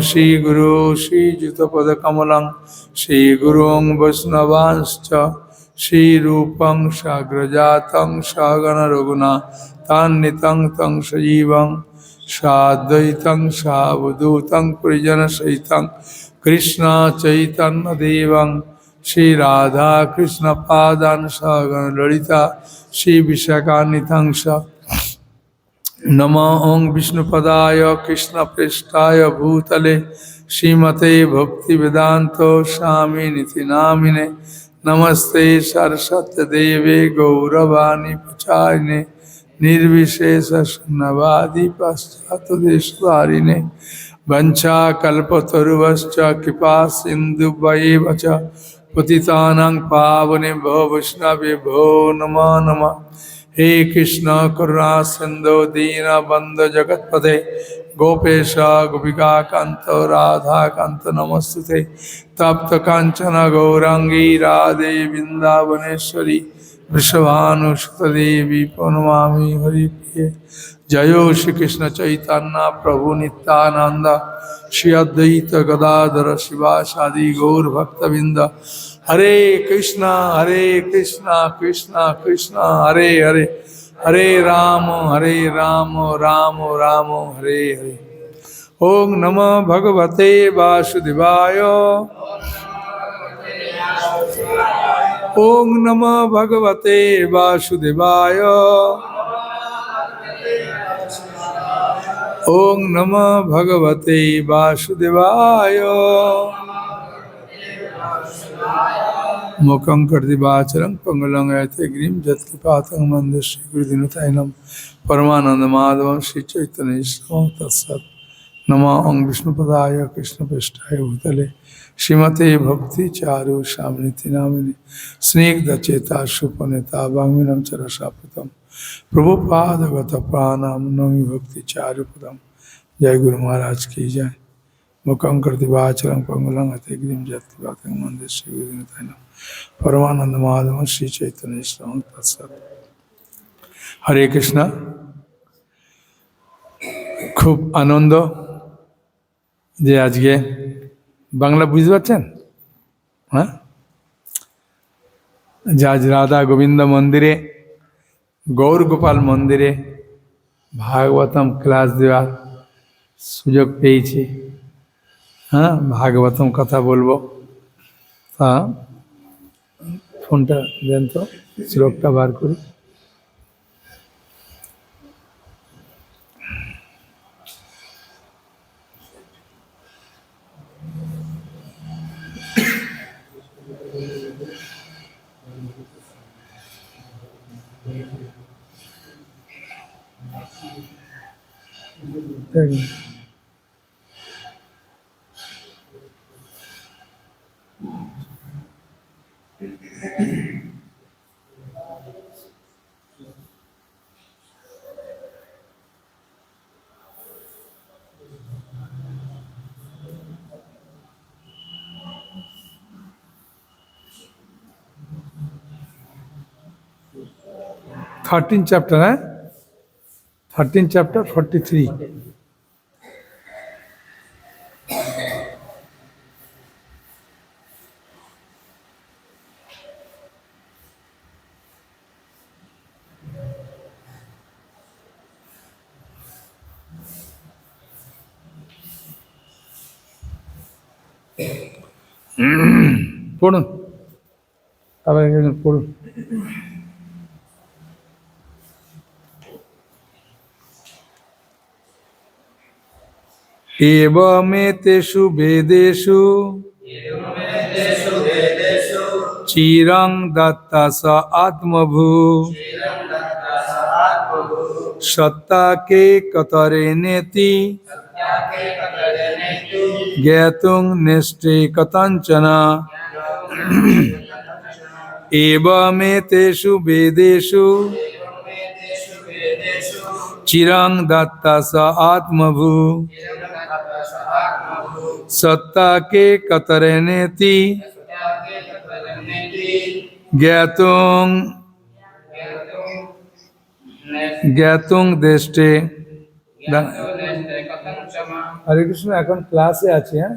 Shri Guru Shri Juta Kamalang Shri Gurung Vaisnavanscha Shri Rupang Sagrajatang Sagana Raguna Tannitang Tang Sajivang Sadvaitang Savadutang Prijana Saitang Krishna Chaitanya Devang Shri Radha Krishna Padan Sagana Lalita Shri Vishakhanitang Sa Namo Om Vishnupadaya Krishna Prestaya Bhutale Srimate Bhakti Vedanto Swami Niti Namine Namaste Saraswati Deve Gauravani Pacharine Nirvishesha Sunnavadi Paschata Deshvarine Vancha Kalpataruvascha Kripa Sindhu Vayevacha Patitanang Pavane Bhava Vaishnavi Bho Nama Nama He Krishna Karuna Sindhu Dina Bandha Jagatpate Gopesha Gopika Kanta Radha Kanta Namastute Tapta Kanchana Gaurangi Radhe Vrindavaneshwari Vrishabhanu Sutadevi Purnamami Hari Priye Jayo Shri Krishna Chaitanya Prabhu Nityananda Shri Advaita Gadadhara Shivasadi Gaur Bhaktavinda Hare Krishna Krishna Krishna Hare Hare Hare Rama Rama Rama Hare Hare Om Namah Bhagavate Vasudevaya Om Namah Bhagavate Vasudevaya Om Namah Bhagavate Vasudevaya Mukhaṁ karti vācaraṁ pangalang ayate grim jatkipātaṁ mandar Shri Gurudinatainam Paramananda Madhavam Shri Chaitanya Islam Tatsat Nama Om Vishnupadaya Krishna Prestaya Bhutale Srimate Bhakti Charu Shamniti Namini Snigdha Cheta Shupaneta Bhagminam Charasapatam Prabhupada Gata Pranam Nami Bhakti Charu Padam Jai Guru Maharaj Ki Jai Mukhaṁ karti vācaraṁ pangalang ayate grim jatkipātaṁ mandar Shri Gurudinatainam Paramananda Madhavam Shri Chaitanya Islam Tatsat Hare Krishna খুব আনন্দ যে আজকে বাংলা বুঝতে পারছেন হ্যাঁ যে আজ রাধা গোবিন্দ মন্দিরে গৌর গোপাল মন্দিরে ভাগবতম ক্লাস দেওয়ার সুযোগ পেয়েছি হ্যাঁ ভাগবতম কথা বলবো তা ফোনটা দেন তো শ্লোকটা বার করি Thirteenth chapter, 13th chapter, 43. পড়ুন আবার পড়ুন एवमेतेषु वेदेषु चिरं दत्ता स आत्मभू सत्ता के कतरे नेति ज्ञातुं नेष्टे कथंचन एवमेतेषु वेदेषु चिरं दत्ता स आत्मभू सत्ता के कतरे नेति ज्ञातुं देष्टे হরে কৃষ্ণ এখন ক্লাসে আছি হ্যাঁ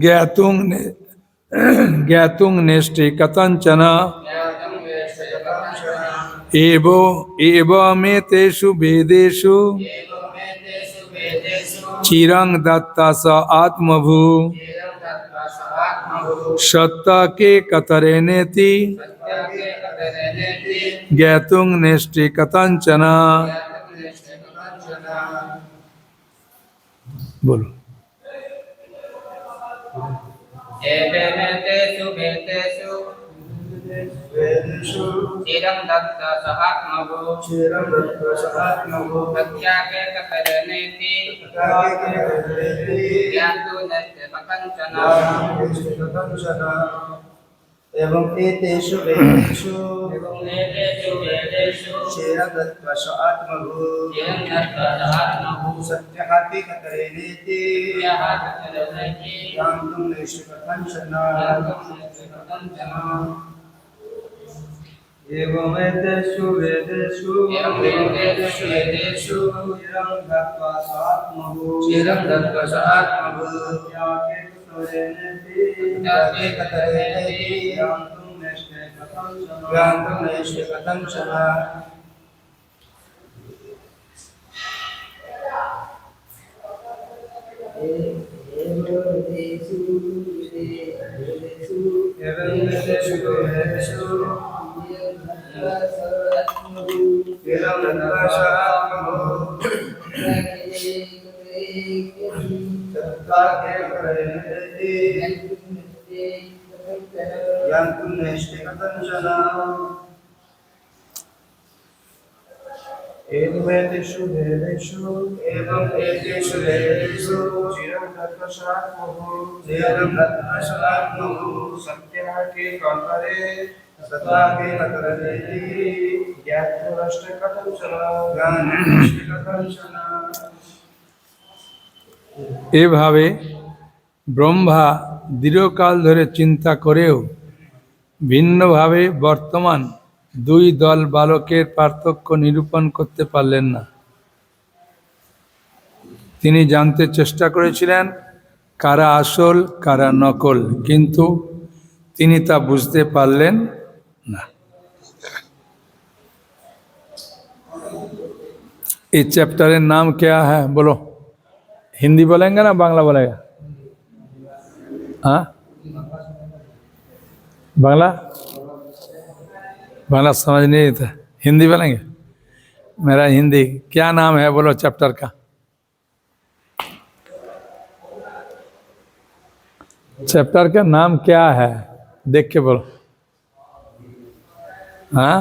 জ্ঞাতুং জ্ঞাতুং নেষ্টে কতঞ্চন एवमेतेषु वेदेषु चिरं दत्ता स आत्मभू सत्ता के कतरे नेति ज्ञातुं नेष्टि कथंचन बोलो एवेमेतेषु वेदेषु चिरं दत्ता सहात्मभू सत्यागे कतरनेति ज्ञातु नष्टे कथंचन एवं एतेषु वेदेषु चिरं दत्त्वा स आत्मभू सत्यहाति कतरेनेति ज्ञातुं नेष्टि कथंचन एवमेतेषु वेदेषु चिरं दत्त्वा स आत्मभू त्यागे कतरेनेति ज्ञातुं नेष्टि कथंचन एतेषु वेदेषु चिरं दत्त्वा स आत्मभू सत्यागे कतरेनेति ज्ञातुं नेष्टि कथंचन এভাবে ব্রহ্মা দীর্ঘকাল ধরে চিন্তা করেও ভিন্নভাবে বর্তমান দুই দল বালকের পার্থক্য নিরূপণ করতে পারলেন না। তিনি জানতে চেষ্টা করেছিলেন কারা আসল কারা নকল, কিন্তু তিনি তা বুঝতে পারলেন না। इस चैप्टर का नाम क्या है बोलो? हिंदी बोलेंगे ना बांग्ला बोलेगा? हाँ बांग्ला बांग्ला समझ नहीं था, हिंदी बोलेंगे? मेरा हिंदी क्या नाम है बोलो चैप्टर का? चैप्टर का नाम क्या है देख के बोलो। हाँ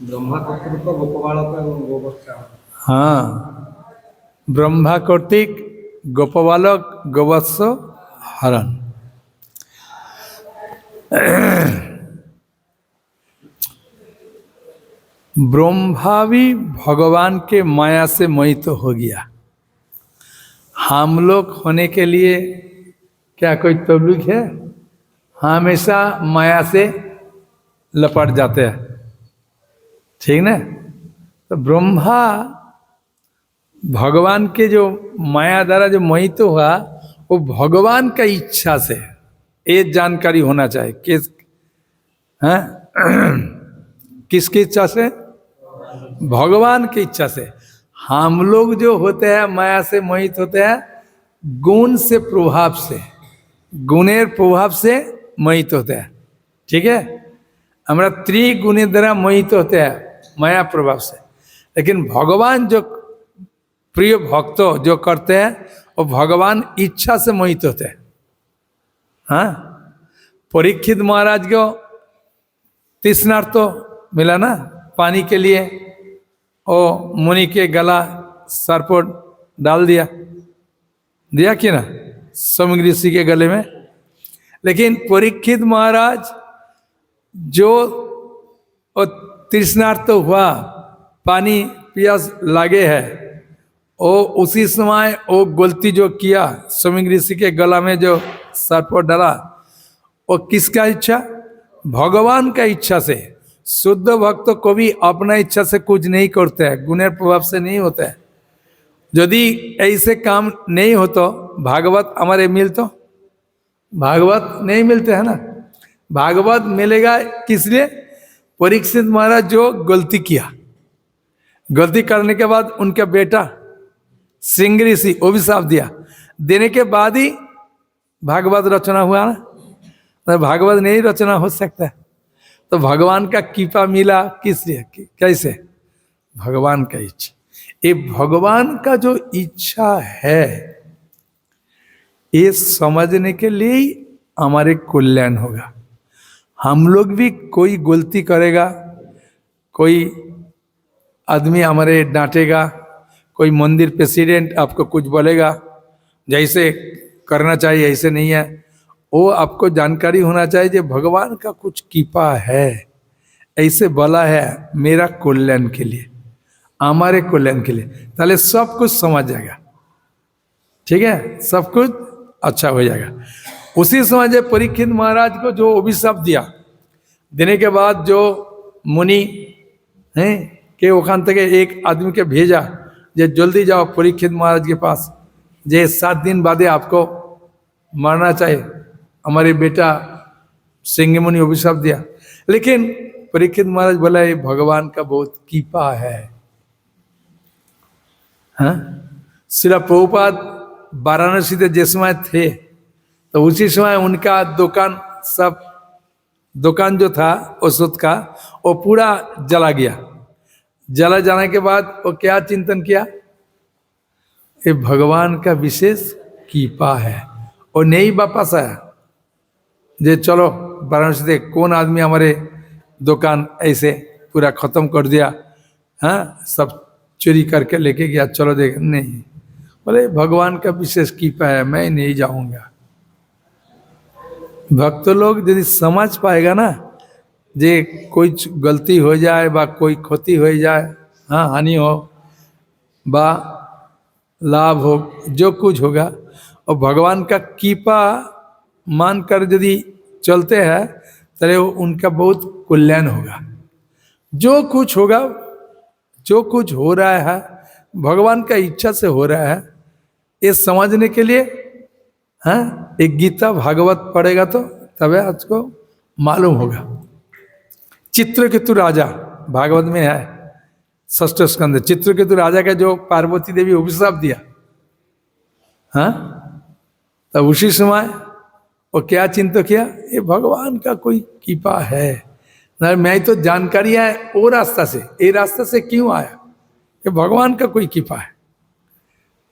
ब्रह्मा कर्तृत्व गोपबालक एवं गोवत्स। हाँ ब्रह्मा कर्तिक गोपबालक गोवत्स हरण। ब्रह्मा भी भगवान के माया से मोहित हो गया। हम लोग होने के लिए क्या कोई तबलीग है? हमेशा माया से लपट जाते हैं, ठीक ना? तो ब्रह्मा भगवान के जो माया द्वारा जो मोहित हुआ वो भगवान का इच्छा से, ये जानकारी होना चाहिए। किसकी इच्छा से? भगवान की इच्छा से। हम लोग जो होते हैं माया से मोहित होते हैं गुण से, प्रभाव से, गुणेर प्रभाव से मोहित होते हैं, ठीक है? हमरा त्रिगुणेर द्वारा मोहित होते हैं माया प्रभाव से। लेकिन भगवान जो प्रिय भक्त जो करते हैं वो भगवान इच्छा से मोहित होते हैं। हाँ परीक्षित महाराज को तृष्णार्थ तो मिला ना पानी के लिए, ओ मुनि के गला सर पर डाल दिया कि ना सौम्य ऋषि के गले में। लेकिन परीक्षित महाराज जो तृष्णार्थ हुआ, पानी प्यास लागे है, ओ उसी समय वो गलती जो किया सौम्य ऋषि के गला में जो सर पर डाला, वो किसका इच्छा? भगवान का इच्छा से। शुद्ध भक्त को भी अपना इच्छा से कुछ नहीं करते हैं, गुणेर प्रभाव से नहीं होता है। यदि ऐसे काम नहीं हो तो भागवत हमारे मिल तो भागवत नहीं मिलते है ना। भागवत मिलेगा किस लिए? परीक्षित महाराज जो गलती किया, गलती करने के बाद उनका बेटा सिंह ऋषि अभिशाप दिया, देने के बाद ही भागवत रचना हुआ ना। तो भागवत नहीं रचना हो सकता। तो भगवान का कृपा मिला किस लिए, कैसे? भगवान का इच्छा। ये भगवान का जो इच्छा है ये समझने के लिए ही हमारे कल्याण होगा। हम लोग भी कोई गलती करेगा, कोई आदमी हमारे डांटेगा, कोई मंदिर प्रेसिडेंट आपको कुछ बोलेगा, जैसे करना चाहिए ऐसे नहीं है, वो आपको जानकारी होना चाहिए कि भगवान का कुछ कृपा है, ऐसे बोला है मेरा कल्याण के लिए, हमारे कल्याण के लिए, ताले सब कुछ समझ जाएगा। ठीक है, सब कुछ अच्छा हो जाएगा। उसी समय परीक्षित महाराज को जो अभिशाप दिया, देने के बाद जो मुनि हैं के ओखान तक एक आदमी के भेजा जे जल्दी जाओ परीक्षित महाराज के पास, जे 7 दिन बाद आपको मरना चाहिए, हमारे बेटा सिंह मुनि अभिशाप दिया। लेकिन परीक्षित महाराज बोला ये भगवान का बहुत कृपा है। हाँ, श्रील प्रभुपाद वाराणसी से जिस समय थे तो उसी समय उनका दुकान, सब दुकान जो था औषध का वो पूरा जला गया। जला जाने के बाद वो क्या चिंतन किया, ये भगवान का विशेष कृपा है, और नहीं वापस आया जे चलो वाराणसी से कौन आदमी हमारे दुकान ऐसे पूरा खत्म कर दिया, हाँ सब चोरी करके लेके गया, चलो देख, नहीं, बोले भगवान का विशेष कृपा है, मैं नहीं जाऊंगा। भक्त लोग यदि समझ पाएगा ना, जे कोई गलती हो जाए बा कोई क्षति हो जाए, हाँ हानि हो बा लाभ हो, जो कुछ होगा, और भगवान का कृपा मानकर यदि चलते हैं तो उनका बहुत कल्याण होगा। जो कुछ होगा, जो कुछ हो रहा है भगवान का इच्छा से हो रहा है, ये समझने के लिए हाँ एक गीता भागवत पढ़ेगा तो तब आपको मालूम होगा। चित्रकेतु राजा भागवत में है, 6ठ स्कंद। चित्रकेतु राजा का जो पार्वती देवी अभिशाप दिया, हाँ, तब उसी समय वो क्या चिंता किया, ये भगवान का कोई कृपा है ना, मैं तो जानकारी है वो रास्ता से, ये रास्ता से क्यों आया, ये भगवान का कोई कृपा है।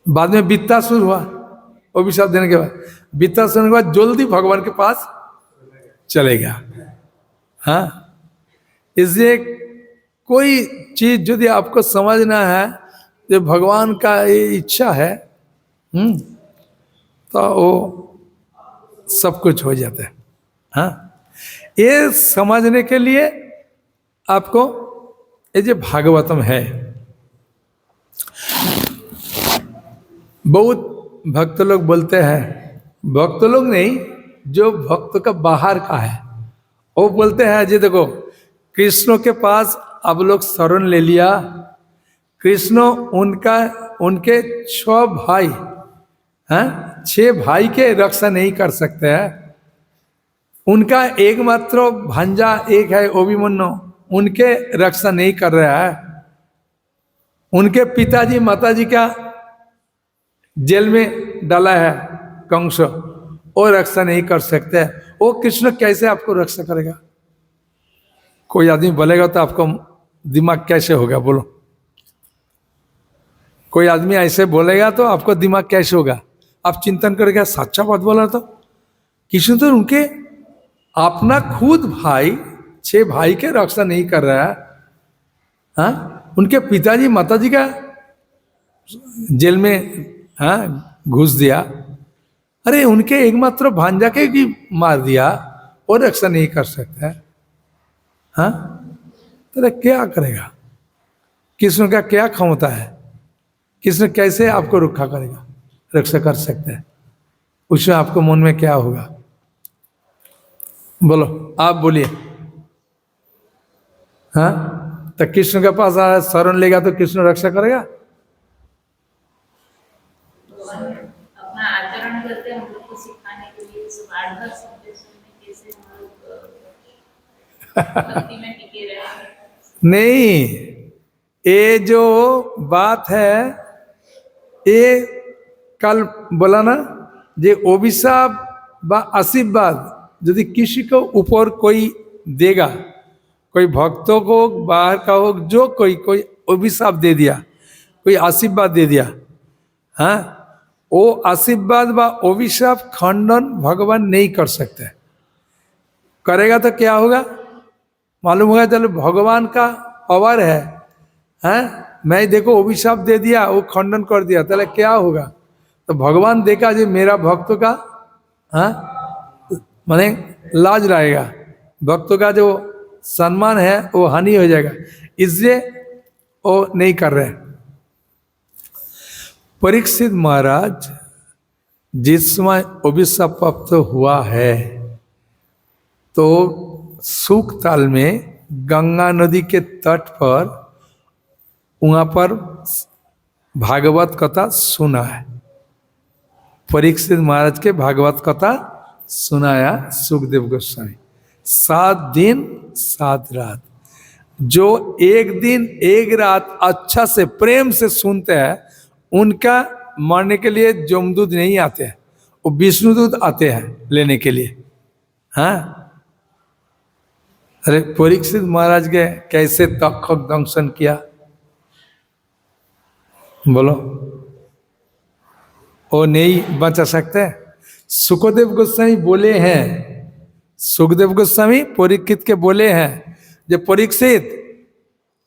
बाद में वित्तासुर हुआ, अभिशाप देने के बाद वित्तासुर के बाद जल्दी भगवान के पास चलेगा। हाँ, इसलिए कोई चीज यदि आपको समझना है जो भगवान का ये इच्छा है, तो वो सब कुछ हो जाता है। हाँ, ये समझने के लिए आपको ये जो भागवतम है, बहुत भक्त लोग बोलते हैं, भक्त लोग नहीं, जो भक्त का बाहर का है वो बोलते हैं जी देखो कृष्ण के पास अब लोग शरण ले लिया, कृष्ण उनके 6 भाई हैं, 6 भाई के रक्षा नहीं कर सकते हैं, उनका एकमात्र भांजा एक है अभिमन्यु, उनके रक्षा नहीं कर रहा है, उनके पिताजी माताजी का जेल में डाला है कंस, वो रक्षा नहीं कर सकते, वो कृष्ण कैसे आपको रक्षा करेगा? कोई आदमी बोलेगा तो आपको दिमाग कैसे होगा, बोलो? कोई आदमी ऐसे बोलेगा तो आपको दिमाग कैसे होगा? आप चिंतन करेगा, सच्चा बात बोला तो कृष्ण तो उनके अपना खुद भाई 6 भाई के रक्षा नहीं कर रहा है, हाँ, उनके पिताजी माताजी का जेल में हाँ घुस दिया, अरे उनके एकमात्र भांजा के भी मार दिया और रक्षा नहीं कर सकता है, हाँ, तो क्या करेगा? कृष्ण का क्या क्षमता है? कृष्ण कैसे आपको रक्षा करेगा, रक्षा कर सकते हैं? उसमें आपको मन में क्या होगा? बोलो, आप बोलिए। हाँ, तो कृष्ण के पास आया शरण लेगा तो कृष्ण रक्षा करेगा? अपना आचरण करते हैं हम लोग को सिखाने के लिए, सब 8-10 संदेश में कैसे हम लोग भक्ति में टिके रहे। नहीं, ये जो बात है ये कल बोला ना, जे अभिशाप बा आशीर्वाद यदि किसी को ऊपर कोई देगा, कोई भक्तों को बाहर का हो, जो कोई अभिशाप दे दिया, कोई आशीर्वाद दे दिया, हाँ, वो आशीर्वाद व अभिशाप खंडन भगवान नहीं कर सकते। करेगा तो क्या होगा मालूम होगा? चलो भगवान का पावर है, हैं? मैं देखो अभिशाप दे दिया, वो खंडन कर दिया, तो क्या होगा? तो भगवान देखा जो मेरा भक्तों का, हाँ, माने लाज रहेगा, भक्तों का जो सम्मान है वो हानि हो जाएगा, इसलिए वो नहीं कर रहे। परीक्षित महाराज जिस समय अभिशाप प्राप्त हुआ है तो सूखताल में गंगा नदी के तट पर वहां पर भागवत कथा सुना है। परीक्षित महाराज के भागवत कथा सुनाया सुखदेव गोस्वामी। 7 दिन 7 रात, जो एक दिन एक रात अच्छा से प्रेम से सुनते हैं, उनका मरने के लिए जमदूत नहीं आते हैं, वो विष्णुदूत आते हैं लेने के लिए। हाँ, अरे परीक्षित महाराज के कैसे तक्षक दंशन किया बोलो? वो नहीं बचा सकते। सुखदेव गोस्वामी बोले हैं, सुखदेव गोस्वामी परीक्षित के बोले हैं, जब परीक्षित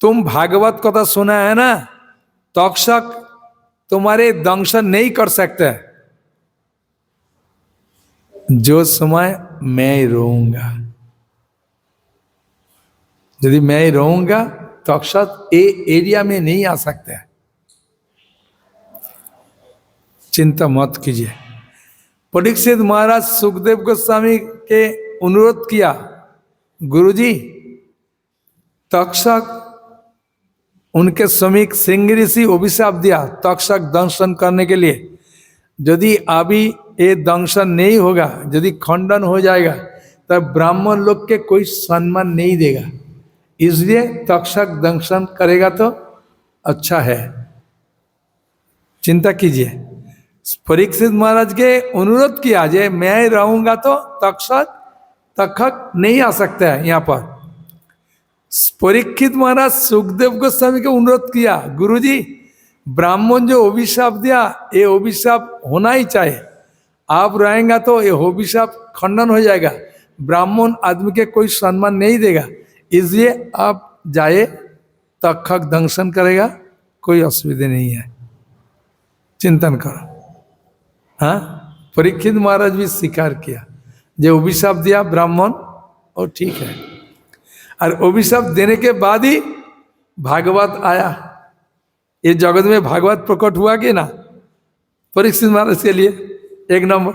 तुम भागवत कथा सुना है ना, तक्षक तुम्हारे दंशन नहीं कर सकते, जो समय मैं रहूंगा, यदि मैं रहूंगा तक्षक ए एरिया में नहीं आ सकते। चिंता मत कीजिए। परीक्षित महाराज सुखदेव गोस्वामी के अनुरोध किया, गुरुजी तक्षक उनके समीप सिंह ऋषि अभिशाप दिया तक्षक दंशन करने के लिए, यदि अभी ये दंशन नहीं होगा, यदि खंडन हो जाएगा तब ब्राह्मण लोग के कोई सम्मान नहीं देगा, इसलिए तक्षक दंशन करेगा तो अच्छा है। चिंता कीजिए। परीक्षित महाराज के अनुरोध किया, जे मैं रहूंगा तो तक्षक नहीं आ सकता है यहाँ पर। परीक्षित महाराज सुखदेव गोस्वामी को अनुरोध किया, गुरुजी ब्राह्मण जो अभिशाप दिया ये अभिशाप होना ही चाहिए, आप रहेंगे तो ये अभिशाप खंडन हो जाएगा, ब्राह्मण आदमी के कोई सम्मान नहीं देगा, इसलिए आप जाए, तक्षक दंशन करेगा, कोई असुविधा नहीं है, चिंतन करो। हाँ, परीक्षित महाराज भी स्वीकार किया, जो अभिशाप दिया ब्राह्मण और ठीक है, और अभिशाप देने के बाद ही भागवत आया। ये जगत में भागवत प्रकट हुआ कि ना परीक्षित महाराज के लिए, 1 नंबर।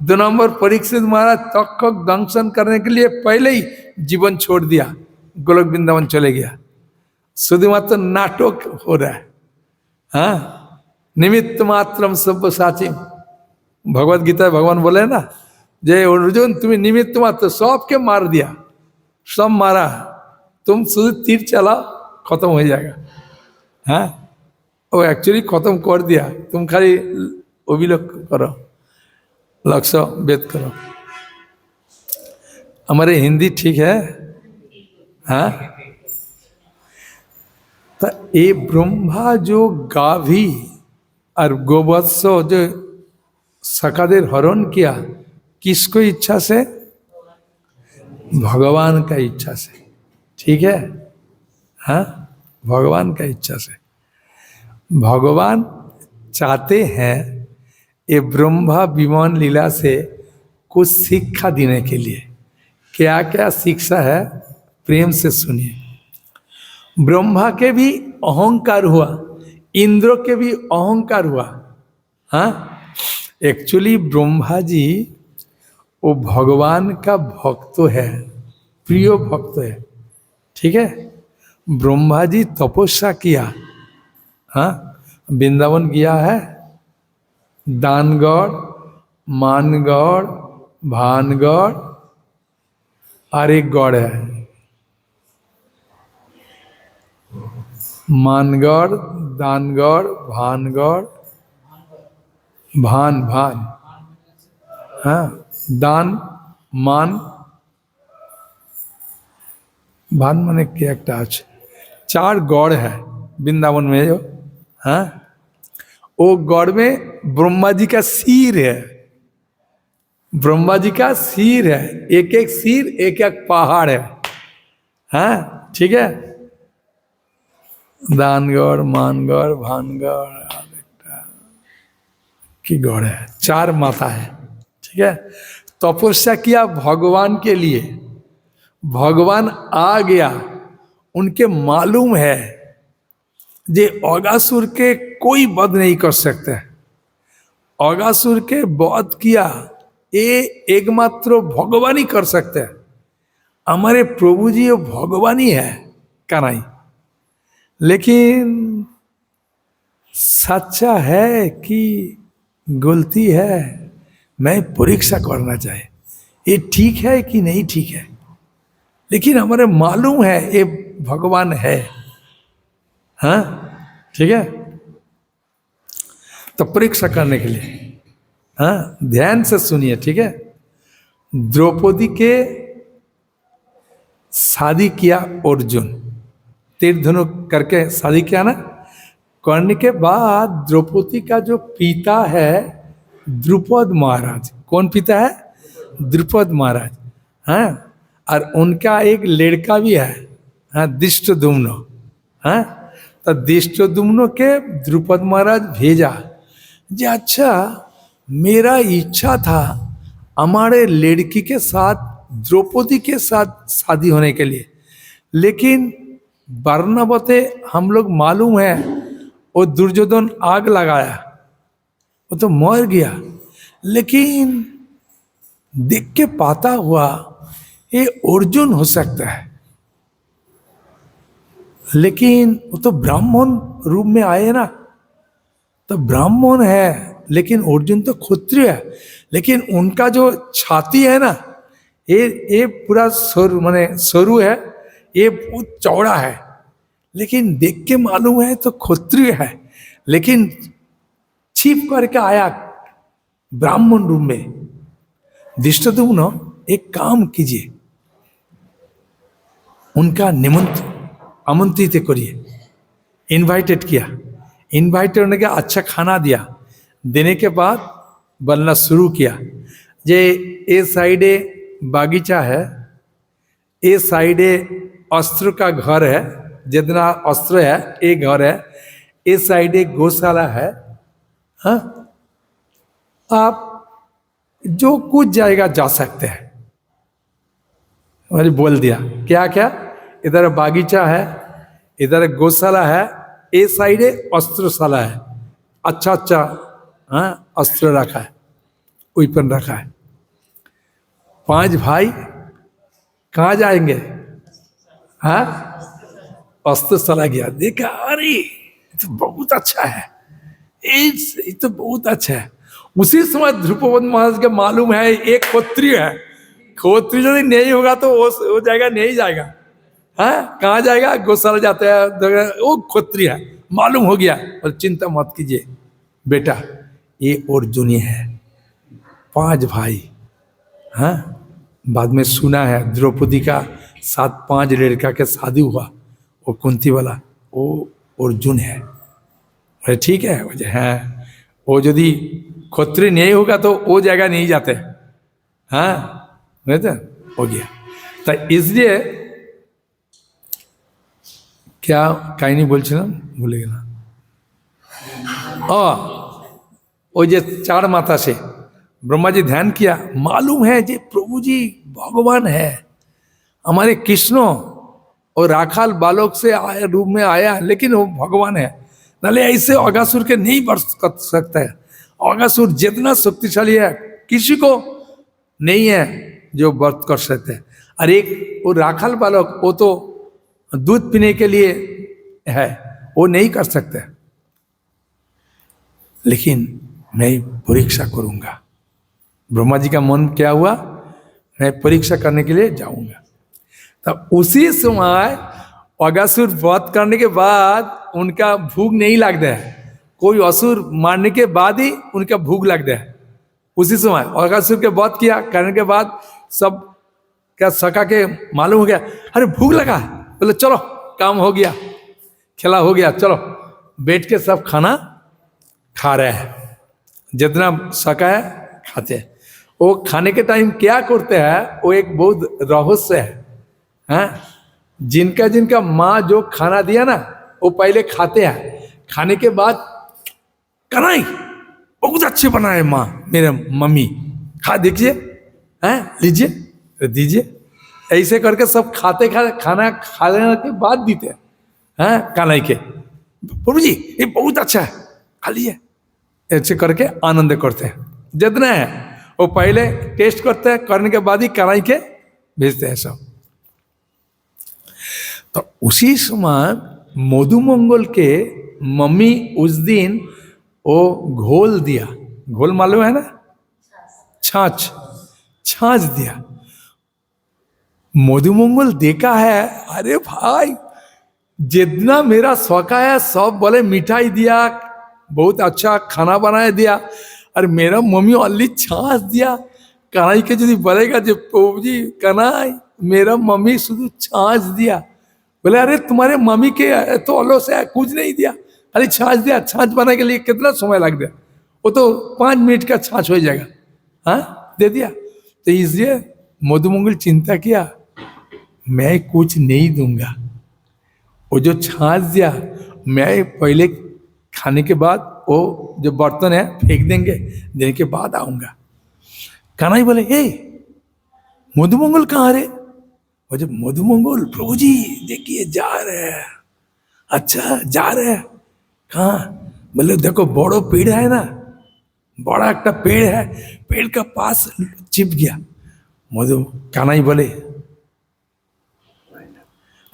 2 नंबर, परीक्षित महाराज तक्षक दंशन करने के लिए पहले ही जीवन छोड़ दिया, गोलोक वृंदावन चले गया, शुद्धमात्र नाटक हो रहा है। हाँ, निमित्त मात्रम सब साची, भगवत गीता भगवान बोले ना, जय अर्जुन तुम्हें निमित्त मात्र, सबके मार दिया, सब मारा, तुम शुद्ध तीर चला खत्म हो जाएगा। हाँ, वो एक्चुअली खत्म कर दिया, तुम खाली अभिलोक करो, लक्ष्य वेद करो। हमारे हिंदी ठीक है? हाँ, तो ये ब्रह्मा जो गाभी और गोवत्स जो सखादेर हरण किया, किसको इच्छा से? भगवान का इच्छा से, ठीक है? हाँ, भगवान का इच्छा से। भगवान चाहते हैं ये ब्रह्मा विमान लीला से कुछ शिक्षा देने के लिए। क्या क्या शिक्षा है, प्रेम से सुनिए। ब्रह्मा के भी अहंकार हुआ, इंद्र के भी अहंकार हुआ। हाँ, एक्चुअली ब्रह्मा जी वो भगवान का भक्त है, प्रिय भक्त है, ठीक है? ब्रह्मा जी तपस्या किया, हाँ, वृंदावन गया है, दानगढ़, मानगढ़, भानगढ़ और एक गढ़ है, मानगढ़, दानगढ़, भानगढ़, भान भान, हाँ, दान मान भान माने क्या एक আছে, 4 गढ़ है वृंदावन में जो, हाँ, वो गढ़ में ब्रह्मा जी का सिर है, ब्रह्मा जी का सिर है, एक एक सिर एक एक पहाड़ है, हाँ, ठीक है। दानगढ़, मानगढ़, भानगढ़ की गढ़ है, 4 माता है, ठीक है। तपस्या किया भगवान के लिए, भगवान आ गया, उनके मालूम है जे अगासुर के कोई वध नहीं कर सकते, अगासुर के वध किया ये एकमात्र भगवान ही कर सकते हैं, हमारे प्रभु जी भगवान ही है कन्हई। लेकिन सच्चा है कि गलती है, मैं परीक्षा करना चाहे ये ठीक है कि नहीं ठीक है, लेकिन हमारे मालूम है ये भगवान है, हाँ, ठीक है। तो परीक्षा करने के लिए, हाँ, ध्यान से सुनिए, ठीक है। द्रौपदी के शादी किया अर्जुन, तीर धनुष करके शादी किया ना, करने के बाद द्रौपदी का जो पिता है द्रुपद महाराज, कौन पिता है? द्रुपद महाराज, हाँ, और उनका एक लड़का भी है, हाँ, धृष्टद्युम्न, हाँ। तो धृष्टद्युम्न के द्रुपद महाराज भेजा जे अच्छा मेरा इच्छा था हमारे लड़की के साथ द्रौपदी के साथ शादी होने के लिए, लेकिन वर्णवते हम लोग मालूम है वो दुर्योधन आग लगाया, वो तो मर गया, लेकिन देख के पता हुआ ये अर्जुन हो सकता है, लेकिन वो तो ब्राह्मण रूप में आए ना, तो ब्राह्मण है लेकिन अर्जुन तो क्षत्रिय है, लेकिन उनका जो छाती है ना ये पूरा सरू माने सरू है, ये बहुत चौड़ा है, लेकिन देख के मालूम है तो क्षत्रिय है, लेकिन छिप करके आया ब्राह्मण रूप में। धृष्टद्युम्न एक काम कीजिए, उनका आमंत्रित करिए, इनवाइटेड किया, इनवाइटेड होने के अच्छा खाना दिया, देने के बाद बनना शुरू किया जे ए साइडे बागीचा है, ए साइडे अस्त्र का घर है, जितना अस्त्र है ये घर है, ए साइडे गौशाला है, हाँ, आप जो कुछ जाएगा जा सकते हैं। मैंने बोल दिया क्या क्या, इधर बागीचा है, इधर गौशाला है, ए साइडे अस्त्रशाला है, अच्छा अच्छा, हाँ, अस्त्र रखा है, वेपन रखा है। 5 भाई कहाँ जाएंगे, हाँ, अस्त्रशाला गया, देखा अरे ये तो बहुत अच्छा है, ये तो बहुत अच्छा है। उसी समय द्रुपद महाराज के मालूम है एक क्षत्रिय है, क्षत्रिय यदि नहीं होगा तो वो जाएगा, नहीं जाएगा, हाँ, कहाँ जाएगा, गौशाला जाता है, वो क्षत्रिय है, मालूम हो गया, और चिंता मत कीजिए बेटा ये अर्जुन है। 5 भाई, हाँ, बाद में सुना है द्रौपदी का 7-5 लड़का के शादी हुआ, वो कुंती वाला वो अर्जुन है। अरे ठीक है, हाँ, वो यदि क्षत्रिय नहीं होगा तो वो जगह नहीं जाते, हाँ, नहीं तो हो गया। तो इसलिए क्या कहीं नहीं बोल भूले ना, वो जे 4 माता से ब्रह्मा जी ध्यान किया, मालूम है जे प्रभु जी भगवान है, हमारे कृष्ण और राखाल बालक से आया रूप में आया, लेकिन वो भगवान है, नाले ऐसे अगासुर के नहीं बढ़ सकता है। अगासुर जितना शक्तिशाली है किसी को नहीं है जो व्रत कर सकते हैं। और एक वो राखाल बालक, वो तो दूध पीने के लिए है, वो नहीं कर सकते। लेकिन मैं परीक्षा करूंगा। ब्रह्मा जी का मन क्या हुआ, मैं परीक्षा करने के लिए जाऊंगा। तब उसी समय अगासुर वध करने के बाद उनका भूख नहीं लगता है, कोई असुर मारने के बाद ही उनका भूख लगता है। उसी समय अगासुर के वध किया करने के बाद सब क्या सका के मालूम हो गया, अरे भूख लगा, बोले चलो काम हो गया, खेला हो गया, चलो बैठ के सब खाना खा रहे हैं, जितना सका है खाते हैं। वो खाने के टाइम क्या करते हैं, वो एक बहुत रहस्य है, हैं? जिनका जिनका माँ जो खाना दिया ना, वो पहले खाते हैं, खाने के बाद कनाई बहुत अच्छे बनाए माँ, मेरे मम्मी, खा देखिए, हैं, लीजिए, दीजिए, ऐसे करके सब खाते खाना खाने के बाद देते हैं कनाई के, प्रभु जी ये बहुत अच्छा है, खा लीजिए, ऐसे करके आनंद करते हैं। जितना है वो पहले टेस्ट करते हैं, करने के बाद ही कनाई के भेजते हैं सब। तो उसी समय मधुमंगल के मम्मी उस दिन वो घोल दिया, घोल मालूम है ना, छाछ, छाछ दिया। मधुमंगल देखा है, अरे भाई जितना मेरा शौका है सब बोले मिठाई दिया, बहुत अच्छा खाना बनाया दिया, और मेरा मम्मी ओनली छाछ दिया। कनाई के यदि बोलेगा जो प्रभु जी कनाई मेरा मम्मी शुद्ध छाछ दिया, बोले अरे तुम्हारे मम्मी के तो अलो से कुछ नहीं दिया, खाली छाछ दिया। छाछ बनाने के लिए कितना समय लग गया, वो तो 5 मिनट का छाछ हो जाएगा, हाँ दे दिया। तो इसलिए मधुमंगल चिंता किया, मैं कुछ नहीं दूंगा, वो जो छाछ दिया मैं पहले खाने के बाद वो जो बर्तन है फेंक देंगे, देने के बाद आऊंगा। कनाई बोले ए मधुमंगल कहाँ रे, वो जब मधुमंगल प्रभु जी देखिए जा रहे हैं, अच्छा जा रहे हैं कहाँ, बोले देखो बड़ो पेड़ है ना, बड़ा एक पेड़ है, पेड़ का पास चिप गया। मधु कनाई बोले,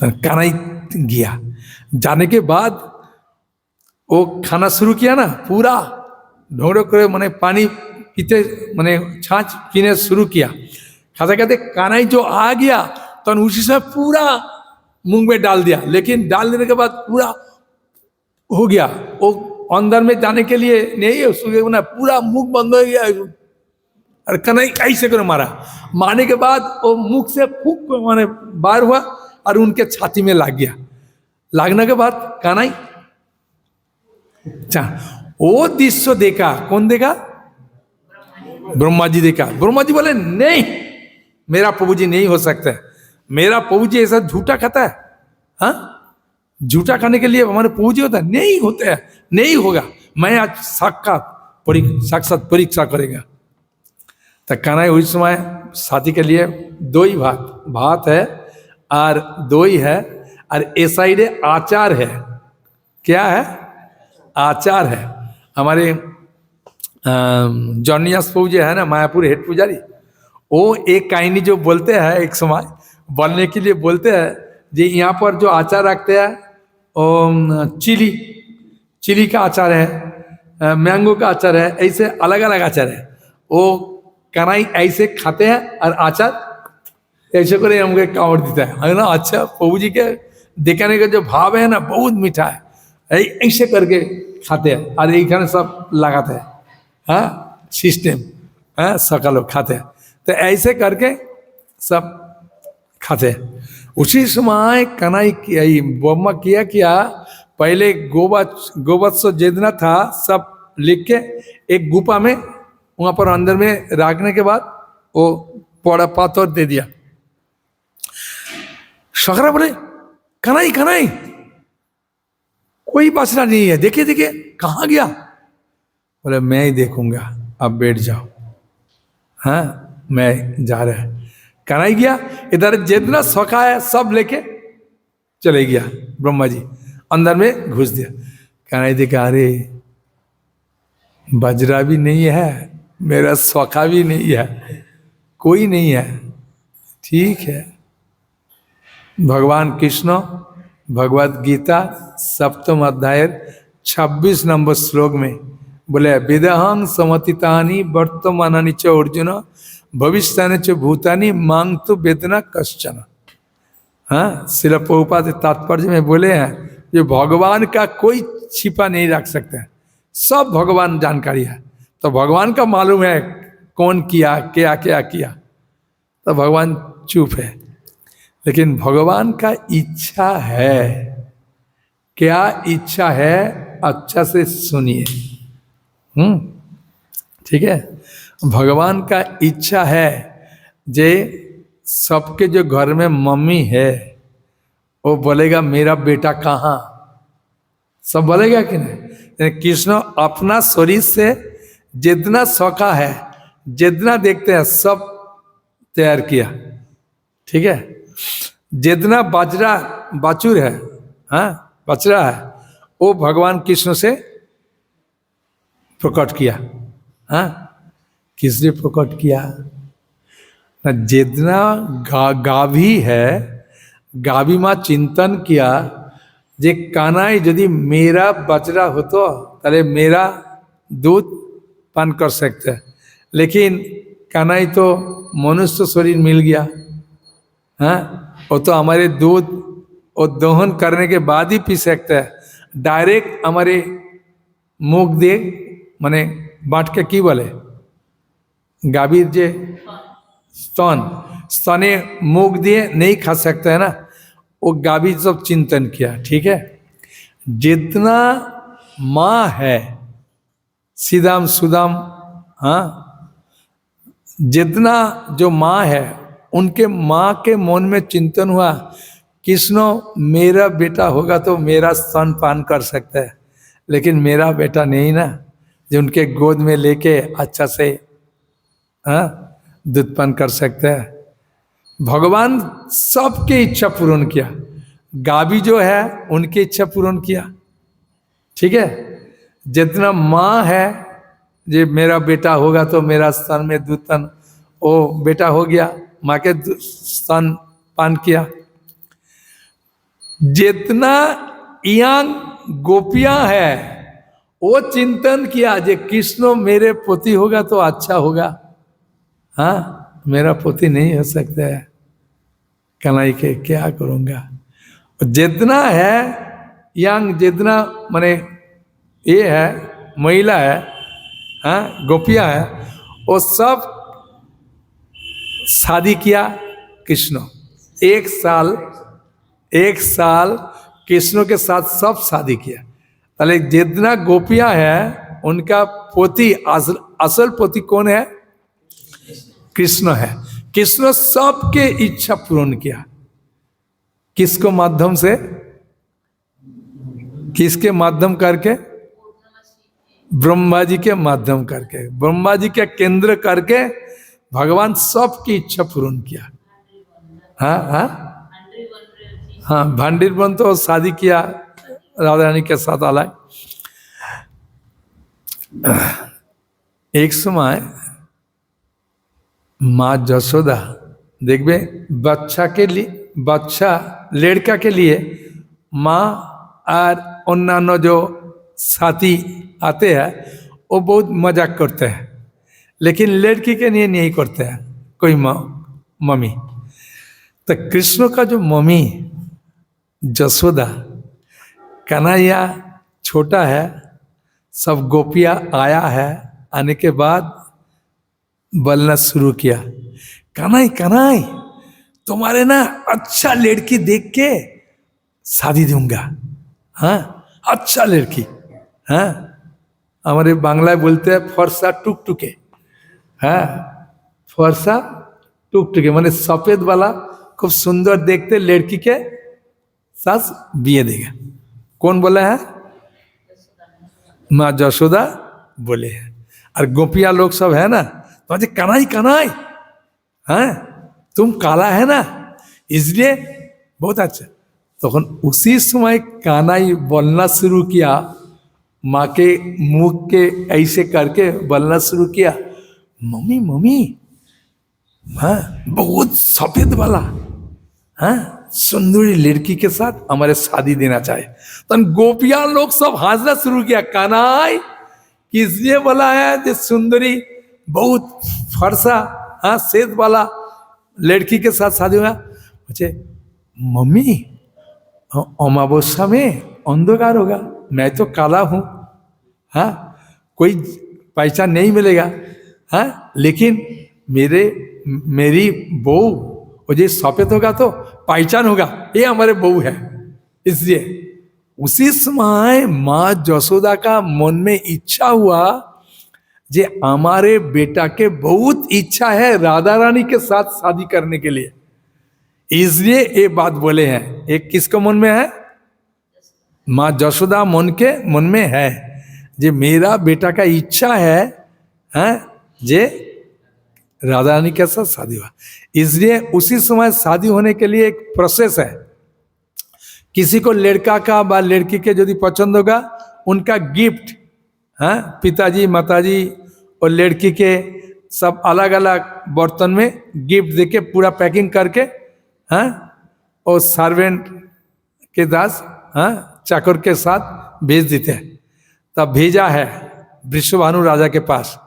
कनाई गया, जाने के बाद वो खाना शुरू किया ना, पूरा ढोंगड़ो करे मैंने पानी पीते मैंने छाछ पीने शुरू किया। खाते खाते कनाई जो आ गया तो उसी से पूरा मुंह में डाल दिया, लेकिन डाल देने के बाद पूरा हो गया, वो अंदर में जाने के लिए नहीं ना, पूरा मुंह बंद हो गया। और कनाई ऐसे कर मारा, मारने के बाद वो मुख से फूक माने बाहर हुआ और उनके छाती में लग गया। लगने के बाद कनाई अच्छा वो दृश्य देखा, कौन देखा, ब्रह्मा जी देखा। ब्रह्मा जी बोले नहीं मेरा प्रभु जी नहीं हो सकता है, मेरा प्रभु जी ऐसा झूठा खाता है, हाँ झूठा खाने के लिए हमारे प्रभु जी होता है, नहीं होता है, नहीं होगा, मैं आज साक्षात परीक्षा करेगा। तो कनाई उस समय शादी के लिए 2 ही भात है और 2 ही है, और ए साइड आचार है, क्या है, आचार है। हमारे जॉनियास प्रभु जी है ना, मायापुर हेड पुजारी, वो एक कहानी जो बोलते हैं, एक समय बोलने के लिए बोलते हैं जी यहाँ पर जो आचार रखते हैं चिली का आचार है, मैंगो का आचार है, ऐसे अलग अलग आचार है। वो कनाई ऐसे खाते हैं और आचार ऐसे करे हमको कावड़ देता है ना। अच्छा प्रभु जी के दिखाने का जो भाव है ना बहुत मीठा है, ऐसे करके खाते हैं और ये सब लगाते हैं, हाँ सिस्टम, हाँ सका लोग खाते हैं, तो ऐसे करके सब खाते हैं। उसी समय कनाई ब्रह्मा किया पहले गोवत्स जितना था सब लिख के एक गुफा में वहां पर अंदर में रखने के बाद वो पड़ा पाथर दे दिया। शकरा बोले कनाई कनाई कोई बचना नहीं है, देखिए देखिए कहाँ गया, बोले मैं ही देखूंगा, अब बैठ जाओ, हाँ मैं जा रहा है। कनाई गया, इधर जितना सौखा है सब लेके चले गया, ब्रह्मा जी अंदर में घुस दिया। कनाई देखा अरे बजरा भी नहीं है, मेरा सौखा भी नहीं है, कोई नहीं है, ठीक है भगवान कृष्ण भगवद गीता सप्तम अध्याय 26 नंबर श्लोक में बोले विदहं समतितानि वर्तमानानि च अर्जुन भविष्यानि च भूतानि मांग तो वेदना कश्चन। हाँ, शिल प्रभुपाद तात्पर्य में बोले हैं ये भगवान का कोई छिपा नहीं रख सकता है, सब भगवान जानकारी है। तो भगवान का मालूम है कौन किया क्या क्या किया, तो भगवान चुप है। लेकिन भगवान का इच्छा है, क्या इच्छा है अच्छा से सुनिए। ठीक है, भगवान का इच्छा है जे सबके जो घर में मम्मी है वो बोलेगा मेरा बेटा कहाँ, सब बोलेगा कि नहीं। कृष्ण अपना शरीर से जितना शौका है जितना देखते हैं सब तैयार किया। ठीक है, जितना बाचुर है, हाँ बचरा है, वो भगवान कृष्ण से प्रकट किया। हाँ, किसने प्रकट किया ना, जितना गाभी है गाभी माँ चिंतन किया जे कानाई यदि मेरा बचरा हो तो ताले मेरा दूध पान कर सकते हैं, लेकिन कानाई तो मनुष्य शरीर मिल गया। हाँ, वो तो हमारे दूध और दोहन करने के बाद ही पी सकते हैं, डायरेक्ट हमारे मुख दे माने बांट के की बोले गाभीर जे स्तने मुख दिए नहीं खा सकते है ना, वो गाभी सब चिंतन किया। ठीक है, जितना माँ है सीधाम सुदाम, हाँ जितना जो माँ है उनके माँ के मन में चिंतन हुआ कृष्ण मेरा बेटा होगा तो मेरा स्तन पान कर सकता है, लेकिन मेरा बेटा नहीं ना जो उनके गोद में लेके अच्छा से हाँ दूध पान कर सकते हैं। भगवान सबकी इच्छा पूर्ण किया, गाभी जो है उनकी इच्छा पूर्ण किया। ठीक है, जितना माँ है जे मेरा बेटा होगा तो मेरा स्तन में दूध पान, वो बेटा हो गया, माँ के स्तन पान किया। जितना यंग गोपियां है वो चिंतन किया जे कृष्ण मेरे पोती होगा तो अच्छा होगा, हाँ मेरा पोती नहीं हो सकता है, कलाई के क्या करूँगा। जितना है यंग, जितना माने ये है महिला है, हाँ गोपियां है, वो सब शादी किया। कृष्ण एक साल कृष्ण के साथ सब शादी किया। पहले जितना गोपियां हैं उनका पोती असल पोती कौन है, कृष्ण है। कृष्ण सबके इच्छा पूर्ण किया, किसको माध्यम से, किसके माध्यम करके, ब्रह्मा जी के माध्यम करके, ब्रह्मा जी के केंद्र करके भगवान सबकी इच्छा पूर्ण किया। हाँ हाँ हाँ, भांडीर बन तो शादी किया राधा रानी के साथ आलाय। एक समय माँ जसोदा देखबे बच्चा के लिए, बच्चा लड़का के लिए माँ और अन्य जो साथी आते हैं वो बहुत मजाक करते हैं, लेकिन लड़की के लिए नहीं करते हैं कोई मम्मी। तो कृष्ण का जो मम्मी जसोदा, कन्हैया छोटा है, सब गोपियाँ आया है, आने के बाद बोलना शुरू किया कन्हई कन्हई तुम्हारे ना अच्छा लड़की देख के शादी दूंगा। हाँ अच्छा लड़की, हाँ हमारे बांग्ला बोलते हैं फरसा टुकटुके। हाँ फरसा टुकटुके माने सफेद वाला खूब सुंदर देखते लड़की के साथ बिये देगा। कौन बोला है, माँ जसोदा बोले हैं। और गोपिया लोग सब है ना तो अजय कन्हई कन्हई, हाँ तुम काला है ना इसलिए बहुत अच्छा। तो उसी समय कन्हई बोलना शुरू किया, माँ के मुख के ऐसे करके बोलना शुरू किया मम्मी मम्मी, हाँ बहुत सफेद वाला, हाँ सुंदरी लड़की के साथ हमारे शादी देना चाहे। तो गोपियां लोग सब हंसना शुरू किया, कानाई किसने बोला है जो सुंदरी बहुत फरसा, हाँ सेहत वाला लड़की के साथ शादी हुआ। मुझे मम्मी अमावस्या में अंधकार होगा, मैं तो काला हूं, हाँ कोई पहचान नहीं मिलेगा, हाँ लेकिन मेरी बहू वो जो सफेद होगा तो पहचान होगा, ये हमारे बहू है। इसलिए उसी समय माँ जसोदा का मन में इच्छा हुआ जे हमारे बेटा के बहुत इच्छा है राधा रानी के साथ शादी करने के लिए, इसलिए ये बात बोले हैं। एक किसको मन में है? माँ जसोदा मन में है जे मेरा बेटा का इच्छा है जे राधा रानी के साथ शादी हुआ। इसलिए उसी समय शादी होने के लिए एक प्रोसेस है। किसी को लड़का का व लड़की के यदि पसंद होगा उनका गिफ्ट, हाँ पिताजी माताजी और लड़की के सब अलग अलग बर्तन में गिफ्ट देके पूरा पैकिंग करके, हाँ और सर्वेंट के दास, हाँ चाकर के साथ भेज देते हैं। तब भेजा है वृषभानु राजा के पास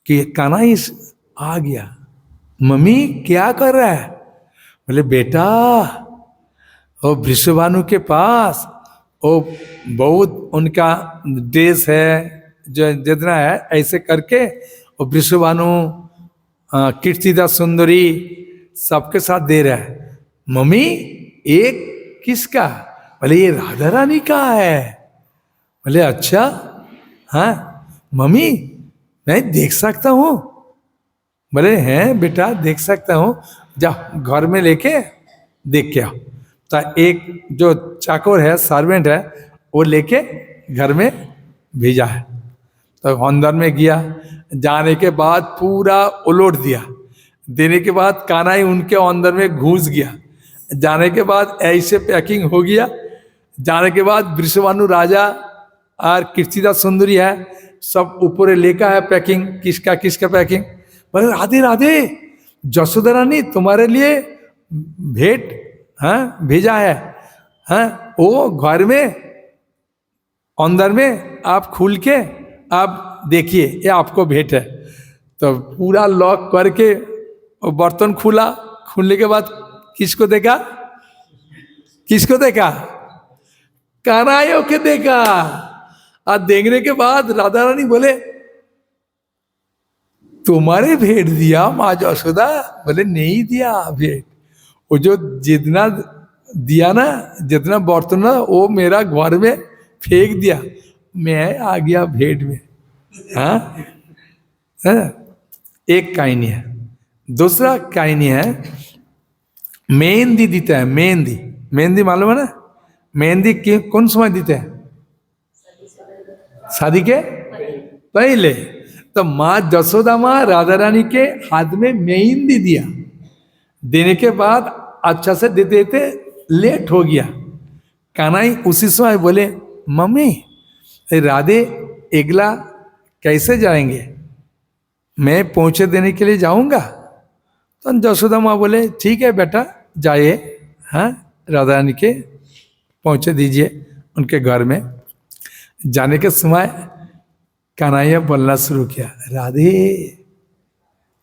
कि कान्हा आ गया, मम्मी क्या कर रहा है? बोले बेटा वो वृषभानु के पास वो बहुत उनका देश है जो जितना है, ऐसे करके वो वृषभानु कीर्तिदा सुंदरी सबके साथ दे रहा है। मम्मी एक किसका? बोले ये राधा रानी का है। बोले अच्छा, हाँ मम्मी मैं देख सकता हूँ? बोले हैं बेटा देख सकता हूँ, जा घर में लेके देख के आओ। तो एक जो चाकर है सर्वेंट है वो लेके घर में भेजा है। तो अंदर में गया, जाने के बाद पूरा उलट दिया, देने के बाद कान्हा उनके अंदर में घुस गया, जाने के बाद ऐसे पैकिंग हो गया। जाने के बाद वृषभानु राजा और कीर्तिदा सुंदरी है सब ऊपर लेका है पैकिंग, किसका किसका पैकिंग। बोले राधे राधे जसोदा रानी तुम्हारे लिए भेंट, हाँ भेजा है, हाँ वो घर में अंदर में आप खुल के आप देखिए ये आपको भेंट है। तो पूरा लॉक करके बर्तन खुला, खुलने के बाद किसको देखा? किसको देखा? कान्हा के देखा। और देखने के बाद राधा रानी बोले तुम्हारे भेंट दिया माँ जसोदा? बोले नहीं दिया भेंट, वो जो जितना दिया ना, जितना बर्तन ना वो मेरा घर में फेंक दिया, मैं आ गया भेंट में। हाँ एक कहानी है। दूसरा कहानी है मेहंदी देता है। मेहंदी, मेहंदी मालूम है ना? मेहंदी कौन समय देते हैं? शादी के पहले। तो माँ जसोदा माँ राधा रानी के हाथ में मेहंदी दिया, देने के बाद अच्छा से दे देते लेट हो गया। कान्हा उसी समय बोले मम्मी राधे एगला कैसे जाएंगे, मैं पहुंचे देने के लिए जाऊंगा। तो जसोदा माँ बोले ठीक है बेटा जाइए, हाँ राधा रानी के पहुंचे दीजिए उनके घर में। जाने के समय कान्हा बोलना शुरू किया, राधे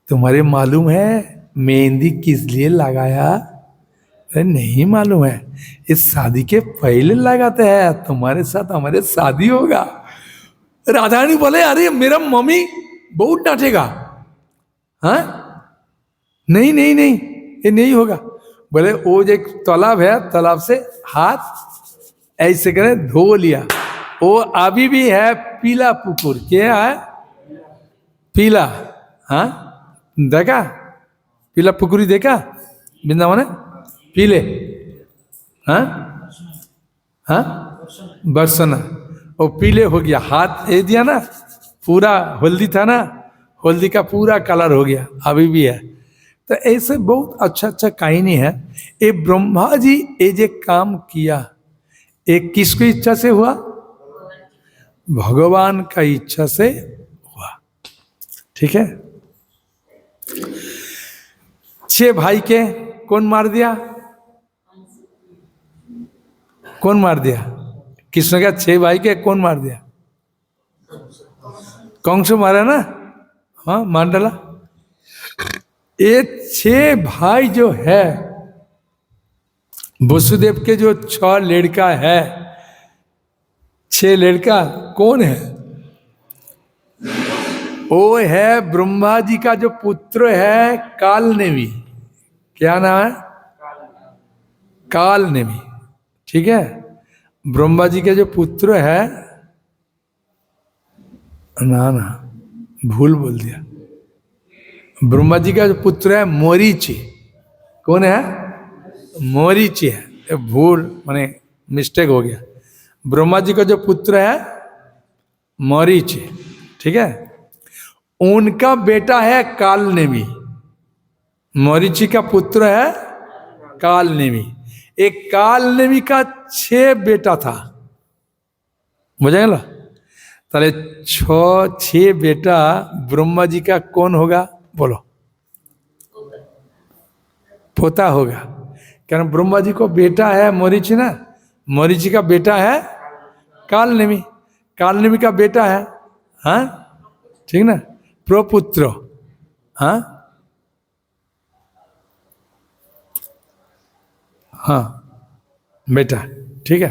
तुम्हारे मालूम है मेहंदी किस लिए लगाया? अरे नहीं मालूम है, इस शादी के पहले लगाते हैं, तुम्हारे साथ हमारे शादी होगा। राधा रानी बोले अरे मेरा मम्मी बहुत डांटेगा, हाँ नहीं नहीं नहीं ये नहीं होगा। बोले वो जो एक तालाब है, तालाब से हाथ ऐसे करे धो लिया, वो अभी भी है पीला पुकुर। क्या है? पीला, हाँ देखा पीला पुकुरी देखा वृंदावन है पीले, हाँ हाँ बरसना, वो पीले हो गया। हाथ ये दिया ना, पूरा हल्दी था ना, हल्दी का पूरा कलर हो गया, अभी भी है। तो ऐसे बहुत अच्छा अच्छा कहानी है। ये ब्रह्मा जी ये जो काम किया ये किसकी इच्छा से हुआ? भगवान का इच्छा से हुआ। ठीक है। 6 भाई के कौन मार दिया? कौन मार दिया? कृष्ण का 6 भाई के कौन मार दिया? कंस मारा ना, हाँ मार डाला। ये 6 भाई जो है, वसुदेव के जो 6 लड़का है, 6 लड़का कौन है? वो है ब्रह्मा जी का जो पुत्र है कालनेमी। क्या नाम है? कालनेमी। ठीक है, ब्रह्मा जी के जो पुत्र है, ना ना भूल बोल दिया, ब्रह्मा जी का जो पुत्र है मोरीची। कौन है? मोरीची है, ये भूल माने मिस्टेक हो गया। ब्रह्मा जी का जो पुत्र है मोरीची, ठीक है, उनका बेटा है कालनेमी। मोरीची का पुत्र है कालनेमी। एक कालनेमी का 6 बेटा था, बुझेगा? ताले 6 बेटा ब्रह्मा जी का कौन होगा? बोलो। पोता होगा, कारण ब्रह्मा जी को बेटा है मोरीची ना, मोरीची का बेटा है कालनेमी, कालनेमी का बेटा है, हाँ ठीक ना, प्रपुत्र, हाँ हाँ बेटा, ठीक है।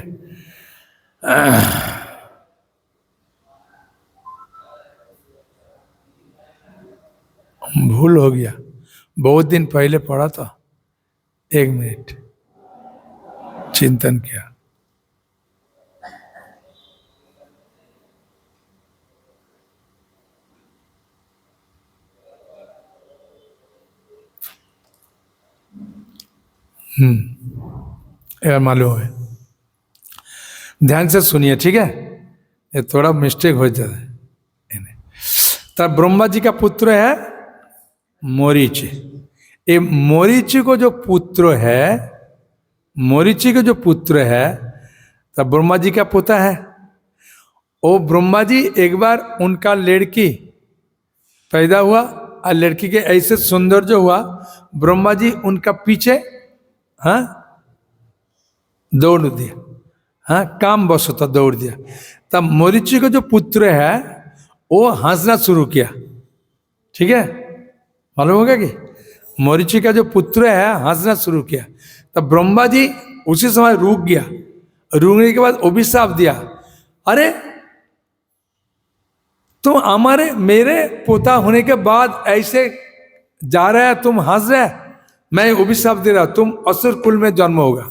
भूल हो गया, बहुत दिन पहले पढ़ा था, 1 मिनट चिंतन किया। यार मालूम है, ध्यान से सुनिए, ठीक है, ये थोड़ा मिस्टेक हो जाता है। तब ब्रह्मा जी का पुत्र है मोरीची। ये मोरीची को जो पुत्र है, मोरीची को जो पुत्र है, तब ब्रह्मा जी का पोता है। वो ब्रह्मा जी एक बार उनका लड़की पैदा हुआ और लड़की के ऐसे सुंदर जो हुआ, ब्रह्मा जी उनका पीछे हाँ दौड़ दिया, हाँ काम बस होता दौड़ दिया। तब मोरीची को जो पुत्र है वो हंसना शुरू किया, ठीक है, मालूम होगा कि मोरीची का जो पुत्र है हंसना शुरू किया। तब ब्रह्मा जी उसी समय रुक गया, रुकने के बाद अभिशाप दिया, अरे तुम हमारे मेरे पोता होने के बाद ऐसे जा रहा है, तुम हंस रहे, मैं अभिशाप दे रहा, तुम असुर कुल में जन्म होगा,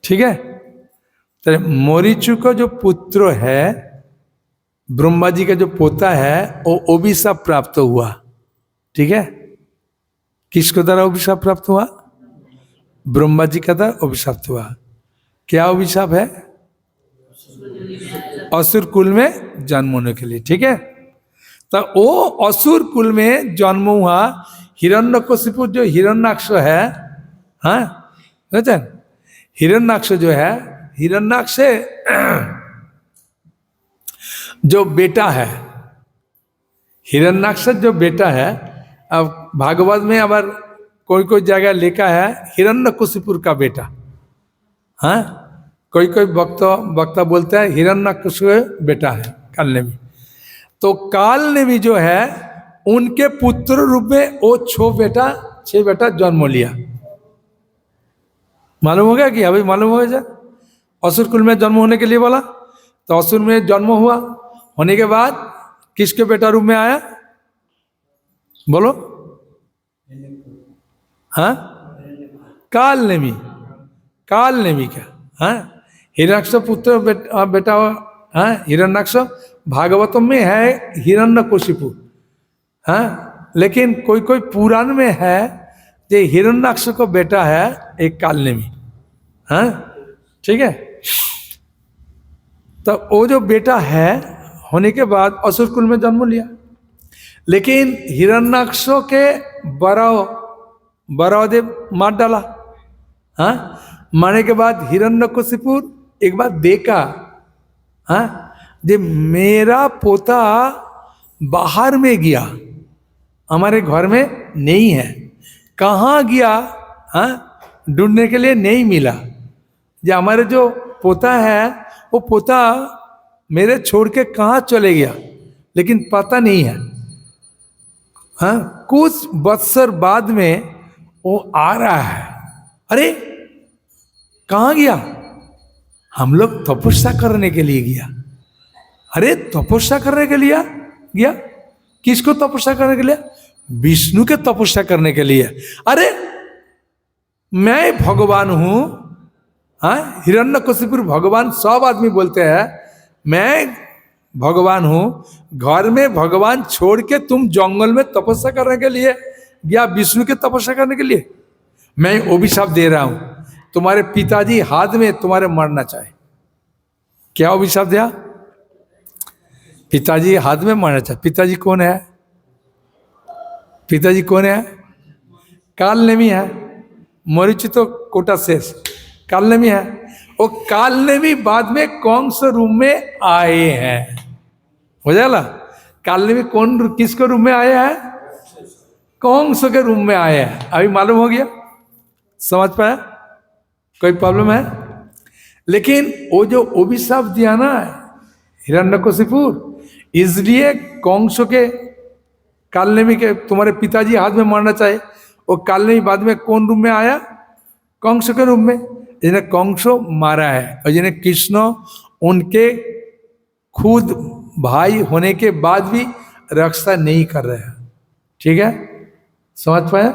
ठीक है। तो मोरीचू का जो पुत्र है, ब्रह्मा जी का जो पोता है, वो अभिशाप प्राप्त हुआ, ठीक है। किसको द्वारा अभिशाप प्राप्त हुआ? ब्रह्मा जी का द्वारा अभिशाप हुआ। क्या अभिशाप है? असुर कुल में जन्म होने के लिए, ठीक है। तो वो असुर कुल में जन्म हुआ। हिरण्यकशिपु जो हिरण्याक्ष है, हाँ हिरण्याक्ष जो है, हिरण्याक्ष जो बेटा है, हिरण्याक्ष जो बेटा है, अब भागवत में अगर कोई कोई जगह लिखा है हिरण्यकशिपु का बेटा, हाँ कोई कोई वक्ता बोलता है हिरण्यकशिपु बेटा है कालनेमी। तो कालनेमी जो है उनके पुत्र रूप में वो 6 बेटा जन्म लिया। मालूम हो गया कि अभी मालूम हो गया? असुर कुल में जन्म होने के लिए बोला, तो असुर में जन्म हुआ, होने के बाद किसके बेटा रूप में आया? बोलो, हाँ कालनेमी, कालनेमी का, हाँ हिरण्याक्ष पुत्र बेटा, हाँ हिरण्याक्ष भागवतम में है हिरण्यकशिपु, हाँ लेकिन कोई कोई पुराण में है जो हिरण्याक्ष को बेटा है एक कालनेमी, हाँ ठीक है। तो वो जो बेटा है होने के बाद असुर कुल में जन्म लिया, लेकिन हिरण्याक्ष के बरादेव मार डाला, हाँ मारने के बाद हिरण्यकशिपु एक बार देखा, हाँ जो मेरा पोता बाहर में गया, हमारे घर में नहीं है, कहाँ गया, हाँ ढूंढने के लिए नहीं मिला, जो हमारे जो पोता है वो पोता मेरे छोड़ के कहाँ चले गया, लेकिन पता नहीं है। हाँ, कुछ बत्सर बाद में वो आ रहा है। अरे कहाँ गया? हम लोग तपस्या करने के लिए गया। अरे तपस्या करने के लिए गया? किसको तपस्या करने के लिए? विष्णु के तपस्या करने के लिए। अरे मैं भगवान हूं। हाँ, हिरण्यकशिपु भगवान, सब आदमी बोलते हैं मैं भगवान हूं। घर में भगवान छोड़ के तुम जंगल में तपस्या करने के लिए गया, विष्णु के तपस्या करने के लिए। मैं अभिशाप दे रहा हूं, तुम्हारे पिताजी हाथ में तुम्हारे मरना चाहे। क्या अभिशाप दिया? पिताजी हाथ में मरना चाहे। पिताजी कौन है? पिताजी कौन है? काल नेमी है। मरीचि तो कोटा शेष, काल नेमी है। वो काल नेमी बाद में कंस रूम में आए हैं। हो जाएगा? काल नेमी कौन, किसको रूम में आए हैं? कंस के रूम में आए हैं। अभी मालूम हो गया? समझ पाया? कोई प्रॉब्लम है? लेकिन वो जो अभिशाप दिया ना हिरण्यकशिपु, इसलिए कंस के कालनेमी के तुम्हारे पिताजी हाथ में मरना चाहे। वो कालनेमी बाद में कौन रूम में आया? कंस के रूम में। जिन्हें कंस मारा है और जिन्हें कृष्ण उनके खुद भाई होने के बाद भी रक्षा नहीं कर रहे हैं। ठीक है, समझ पाया?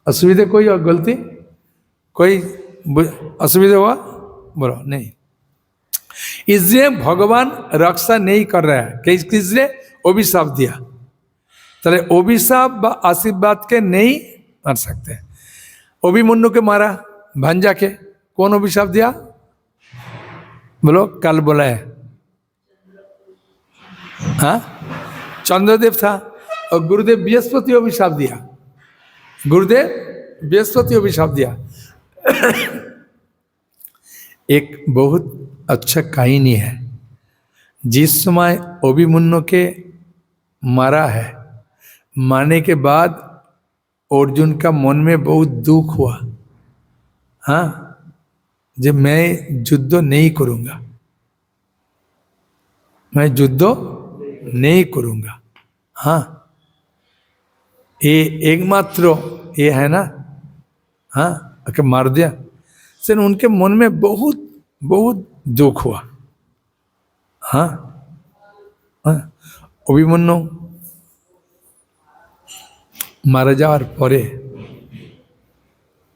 असुविधा कोई और गलती कोई असुविधा हुआ? बोलो नहीं। इसलिए भगवान रक्षा नहीं कर रहा है। किसलिए? अभिशाप दिया। चले अभिशाप व आशीर्वाद के नहीं मार सकते। अभिमन्यु के मारा भांजा के, कौन अभिशाप दिया? बोलो, कल बोला है। हाँ, चंद्रदेव था और गुरुदेव बृहस्पति अभिशाप दिया। गुरुदेव बृहस्पति अभिशाप दिया। एक बहुत अच्छा कहानी है। जिस समय अभिमन्यु के मारा है, मारने के बाद अर्जुन का मन में बहुत दुख हुआ। हाँ, जब मैं युद्ध नहीं करूंगा, मैं युद्ध नहीं करूंगा। हाँ, ये एकमात्र ये है ना। हाँ, अगर मार दिया से उनके मन में बहुत बहुत दुख हुआ। हाँ, हाँ, अभिमन्यु मारा जावर परे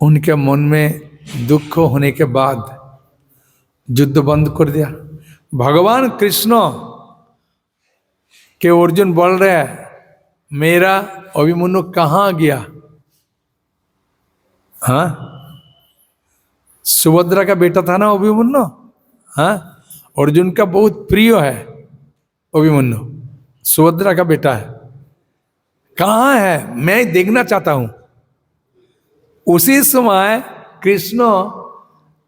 उनके मन में दुख होने के बाद युद्ध बंद कर दिया। भगवान कृष्ण के अर्जुन बोल रहे हैं मेरा अभिमन्यु कहाँ गया? हाँ, सुभद्रा का बेटा था ना अभिमन्यु। हाँ, अर्जुन का बहुत प्रिय है अभिमन्यु, सुभद्रा का बेटा है। कहाँ है? मैं देखना चाहता हूं। उसी समय कृष्ण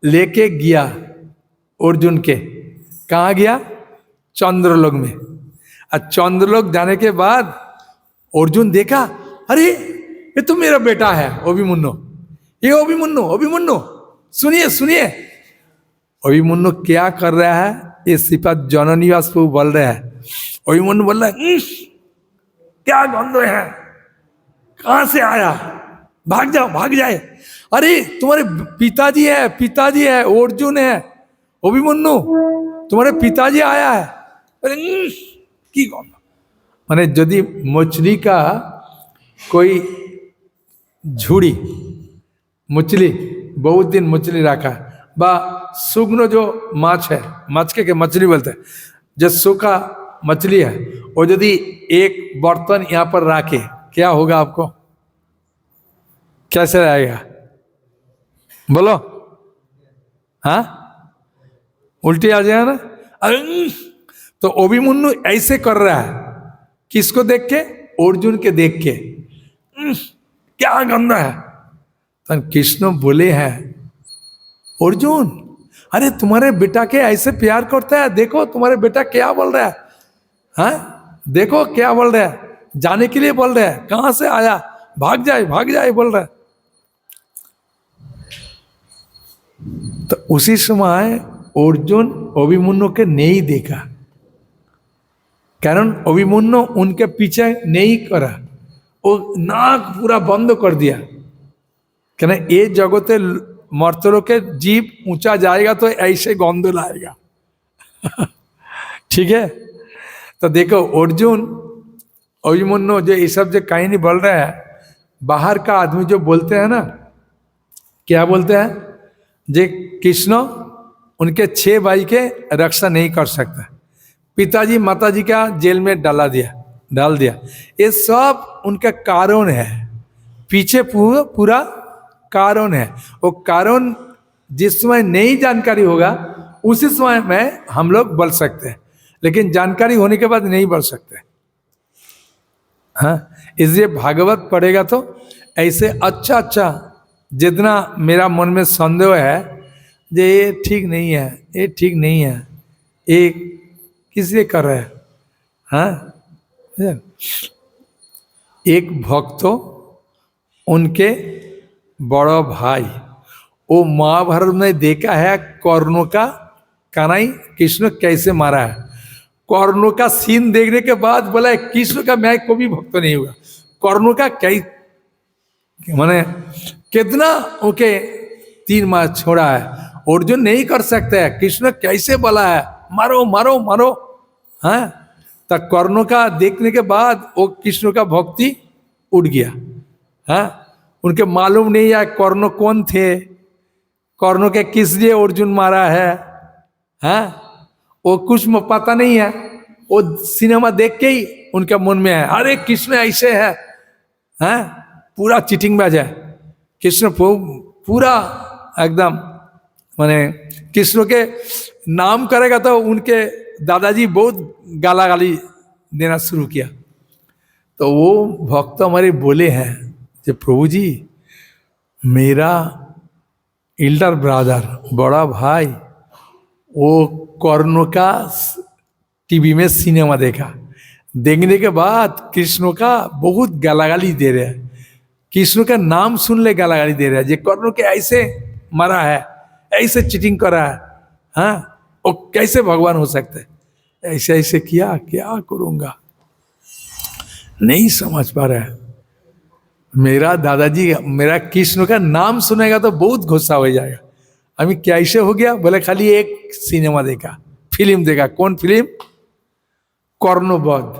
लेके गया अर्जुन के। कहाँ गया? चंद्रलोक में। और चंद्रलोक जाने के बाद अर्जुन देखा, अरे ये तो मेरा बेटा है अभिमन्यु। ये अभिमन्यु, अभिमन्यु सुनिए सुनिए। अभिमन्यु क्या कर रहा है? ये श्रीपाद जननिवास प्रभु बोल रहे हैं। अभिमन्यु बोल रहा है क्या गंध है, कहां से आया, भाग जाओ भाग जाए। अरे तुम्हारे पिताजी है, पिताजी है, अर्जुन है, अभिमन्यु तुम्हारे पिताजी आया है। अरे की गंध। माने यदि मछली का कोई झुड़ी, मछली बहुत दिन मछली रखा बा सुग्न जो माछ है, माछ के मछली बोलते हैं, जो सूखा मछली है, और यदि एक बर्तन यहाँ पर रखे क्या होगा? आपको कैसे रहेगा? बोलो। हाँ, उल्टी आ जाएगा ना। तो अभिमन्यु ऐसे कर रहा है। किसको देख के? अर्जुन के देख के। क्या गंदा है। तो कृष्ण बोले हैं अर्जुन, अरे तुम्हारे बेटा के ऐसे प्यार करता है, देखो तुम्हारे बेटा क्या बोल रहा है। हाँ, देखो क्या बोल रहा है, जाने के लिए बोल रहा है, कहां से आया, भाग जाए बोल रहा है। उसी समय अर्जुन अभिमन्यु के नहीं देखा, कारण अभिमन्यु उनके पीछे नहीं करा, वो नाक पूरा बंद कर दिया। कहना ये जगते मर्तलों के जीव ऊंचा जाएगा तो ऐसे गंध लाएगा। ठीक है, तो देखो अर्जुन अभिमन्यु जो ये सब जो कहानी बोल रहा है, बाहर का आदमी जो बोलते हैं ना, क्या बोलते हैं, जे कृष्ण उनके 6 भाई के रक्षा नहीं कर सकता, पिताजी माताजी का जेल में डाल दिया। ये सब उनका कारण है, पीछे पूरा कारण है। वो कारण जिस समय नहीं जानकारी होगा उसी समय में हम लोग बोल सकते हैं, लेकिन जानकारी होने के बाद नहीं बोल सकते। हाँ, इसलिए भागवत पढ़ेगा तो ऐसे अच्छा जितना मेरा मन में संदेह है जे ये ठीक नहीं है, ये ठीक नहीं है, ये किस लिए कर रहे हैं। हाँ, एक भक्त उनके बड़ा भाई, वो महाभारत में देखा है कर्णों का कनाई कृष्ण कैसे मारा है। कर्णों का सीन देखने के बाद बोला कृष्ण का मैं कभी भक्त नहीं हुआ, कर्णों का माने कितना ओके 3 मार छोड़ा है, अर्जुन नहीं कर सकता है, कृष्ण कैसे बोला है मारो मारो मारो। हाँ, तब कर्णों का देखने के बाद वो कृष्ण का भक्ति उठ गया। हाँ, उनके मालूम नहीं है कर्ण कौन थे, कर्ण के किस लिए अर्जुन मारा है। हाँ, वो कुछ पता नहीं है, वो सिनेमा देख के ही उनके मन में है अरे कृष्ण ऐसे है। हाँ, पूरा चीटिंग बाज है कृष्ण, पूरा एकदम माने कृष्ण के नाम करेगा तो उनके दादाजी बहुत गाला गाली देना शुरू किया। तो वो भक्त हमारे बोले हैं कि प्रभु जी, मेरा एल्डर ब्रदर बड़ा भाई वो कर्ण का टीवी में सिनेमा देखा, देखने के बाद कृष्ण का बहुत गालागाली दे रहे हैं, कृष्ण का नाम सुन ले गालागाली दे रहा है, जे कर्ण के ऐसे मरा है, ऐसे चीटिंग करा है। हाँ, वो कैसे भगवान हो सकते हैं, ऐसे ऐसे किया, क्या करूँगा नहीं समझ पा रहा है। मेरा दादाजी मेरा कृष्ण का नाम सुनेगा तो बहुत गुस्सा हो जाएगा। अभी क्या ऐसे हो गया, बोले खाली एक सिनेमा देखा, फिल्म देखा, कौन फिल्म, कर्णवध।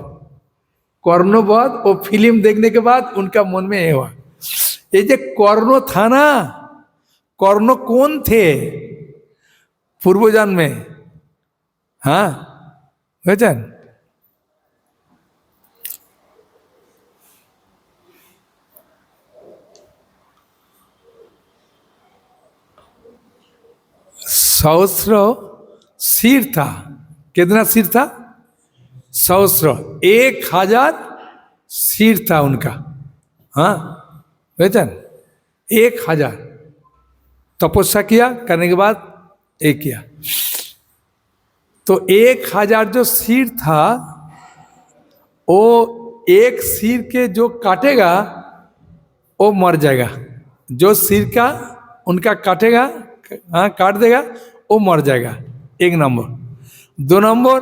कर्णवध वो फिल्म देखने के बाद उनका मन में ये हुआ, ये जो कर्ण था ना, कर्ण कौन थे पूर्वजन्म में। हाँ भजन, सहस्र सिर था, कितना सिर था, सहस्र 1000 सिर था उनका। हाँ बेचन 1000 तपस्या किया, करने के बाद एक किया, तो 1000 जो सिर था वो एक सिर के जो काटेगा वो मर जाएगा, जो सिर का उनका काटेगा, हाँ काट देगा वो मर जाएगा। 1 नंबर। 2 नंबर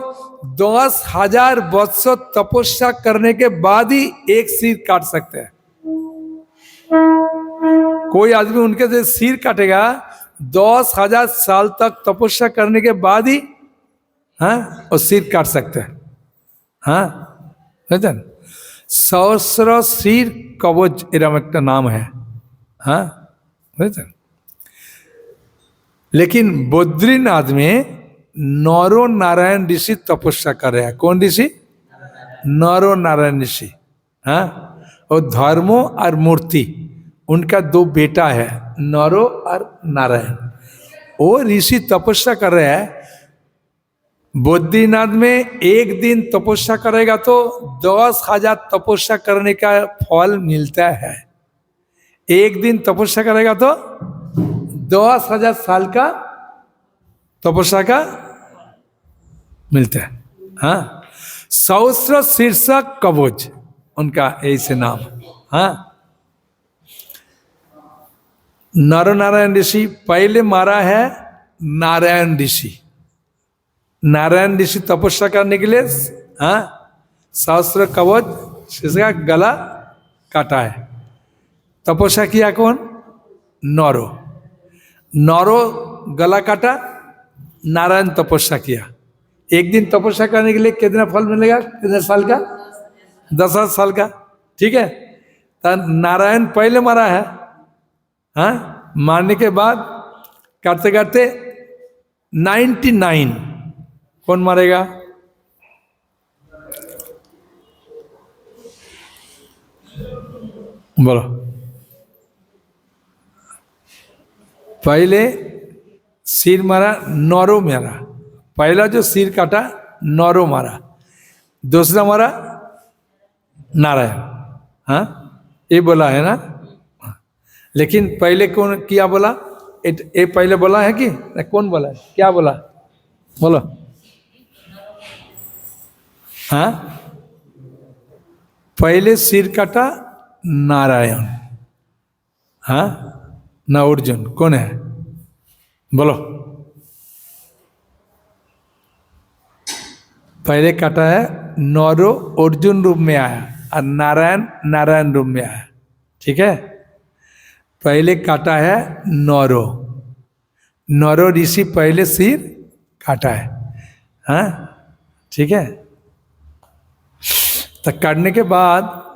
10,000 वर्ष तपस्या करने के बाद ही एक सिर काट सकते हैं। कोई आदमी उनके से सिर काटेगा 10,000 साल तक तपस्या करने के बाद ही हाँ वो सिर काट सकते हैं। हाँ बुझलेন, सहस्र सिर कवच एरम एक नाम है। हाँ बुझलेন, लेकिन बद्रीनाथ में नरो नारायण ऋषि तपस्या कर रहे हैं। कौन ऋषि, नरो नारायण ऋषि। हाँ, और धर्मो और मूर्ति उनका 2 बेटा है, नरो और नारायण। वो ऋषि तपस्या कर रहे हैं। बद्रीनाथ में एक दिन तपस्या करेगा तो 10,000 तपस्या करने का फल मिलता है। एक दिन तपस्या करेगा तो 10,000 साल का तपस्या का मिलता है। हाँ, सहस्र शीर्षक कवच उनका ऐसे नाम। हाँ, नर नारायण ऋषि पहले मारा है नारायण ऋषि। नारायण ऋषि तपस्या करने के लिए हाँ सहस्त्र कवच इसका गला काटा है। तपस्या किया कौन? नौरो। नौरो गला काटा, नारायण तपस्या किया। एक दिन तपस्या करने के लिए कितना फल मिलेगा? कितने साल का? 10,000 साल का। ठीक है, तो नारायण पहले मरा है। हाँ, मारने के बाद करते करते 99 कौन मारेगा? बोलो। पहले सिर मारा, नौरो मारा। पहला जो सिर काटा नौरो मारा, दूसरा मारा नारायण। हाँ, ये बोला है ना। लेकिन पहले कौन क्या बोला? ये पहले बोला है कि कौन बोला है? क्या बोला? बोलो। हाँ, पहले सिर काटा नारायण। हाँ ना अर्जुन, कौन है? बोलो। पहले काटा है नौरो, अर्जुन रूप में आया, और नारायण नारायण रूप में आया। ठीक है, पहले काटा है नौरो। नौरो ऋषि पहले सिर काटा है। हाँ ठीक है, तो काटने के बाद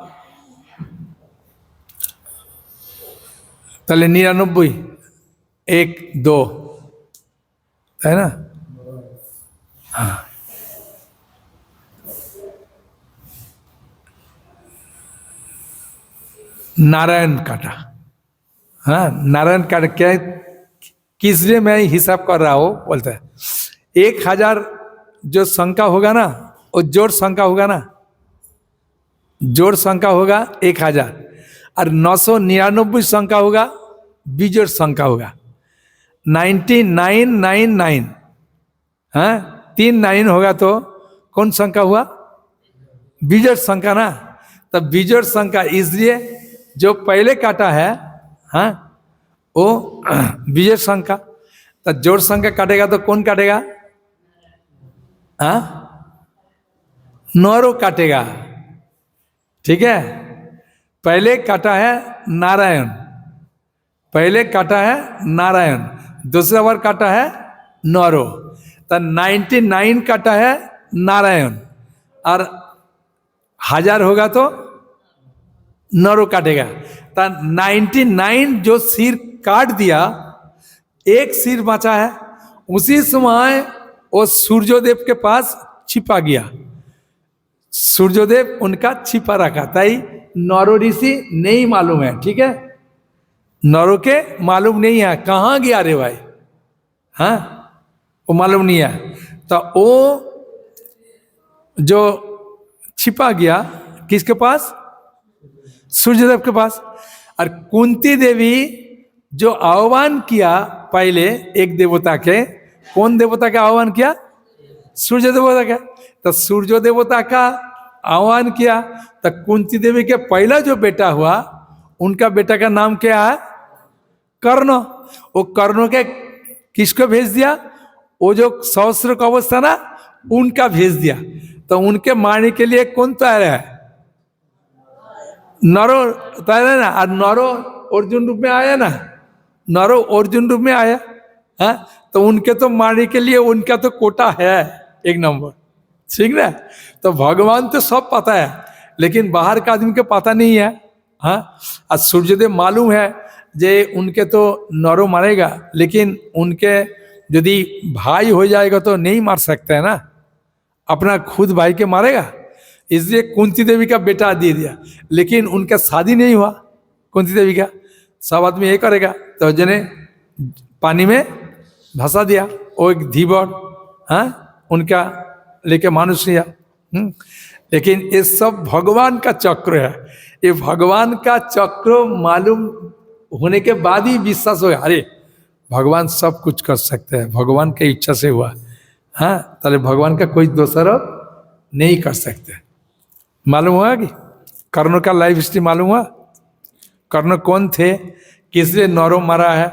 पहले 99, 1 2 है ना। हाँ, नारायण काटा। हाँ, नारायण काटा। क्या किस लिए मैं हिसाब कर रहा हूँ? बोलता है 1000 जो संख्या होगा ना, वो जोड़ संख्या होगा ना, जोड़ संख्या होगा 1000, और 999 संख्या होगा बिजोड़ संख्या होगा 9999। हाँ, 3 9 होगा तो कौन संख्या हुआ? बिजोड़ संख्या ना। तब बिजोड़ संख्या, इसलिए जो पहले काटा है हाँ वो बिजोड़ संख्या। तो जोड़ संख्या काटेगा तो कौन काटेगा? हाँ, नौरो काटेगा। ठीक है, पहले काटा है नारायण, पहले काटा है नारायण, दूसरा बार काटा है नौरो। तो 99 काटा है नारायण, और 1000 होगा तो नौरो काटेगा। तो 99 जो सिर काट दिया, एक सिर बचा है। उसी समय वो सूर्योदेव के पास छिपा गया। सूर्योदेव उनका छिपा रखा, ताई नौरो ऋषि नहीं मालूम है। ठीक है, नौरो के मालूम नहीं है कहाँ गया रे भाई। हाँ, वो मालूम नहीं है। तो वो जो छिपा गया किसके पास? सूर्यदेव के पास। और कुंती देवी जो आह्वान किया पहले एक देवता के, कौन देवता का आह्वान किया? सूर्य देवता का। तो सूर्य देवता का आह्वान किया, तो कुंती देवी के पहला जो बेटा हुआ, उनका बेटा का नाम क्या है? कर्ण। वो कर्ण के किसको भेज दिया? वो जो सहस्त्र कवच था ना, उनका भेज दिया। तो उनके मारने के लिए कौन तैयार है? नरो तैयार है ना। और नरो अर्जुन रूप में आया ना, नरो अर्जुन रूप में आया। हाँ, तो उनके तो मारने के लिए उनका तो कोटा है 1 नंबर। ठीक ना। तो भगवान तो सब पता है, लेकिन बाहर का आदमी को पता नहीं है। हाँ, और सूर्यदेव मालूम है जे उनके तो नरो मारेगा, लेकिन उनके यदि भाई हो जाएगा तो नहीं मार सकते है ना, अपना खुद भाई के मारेगा। इसलिए कुंती देवी का बेटा दे दिया, लेकिन उनका शादी नहीं हुआ कुंती देवी का। सब आदमी ये करेगा, तो जने पानी में धंसा दिया। वो एक धीवर हाँ उनका लेके मानुष लिया। लेकिन ये सब भगवान का चक्र है। ये भगवान का चक्र मालूम होने के बाद ही विश्वास हो, अरे भगवान सब कुछ कर सकते हैं, भगवान की इच्छा से हुआ। हाँ, ताले भगवान का कोई दूसरा नहीं कर सकते। मालूम हुआ कि कर्ण का लाइफ हिस्ट्री मालूम हुआ? कर्ण कौन थे, किस लिए नौरो मारा है?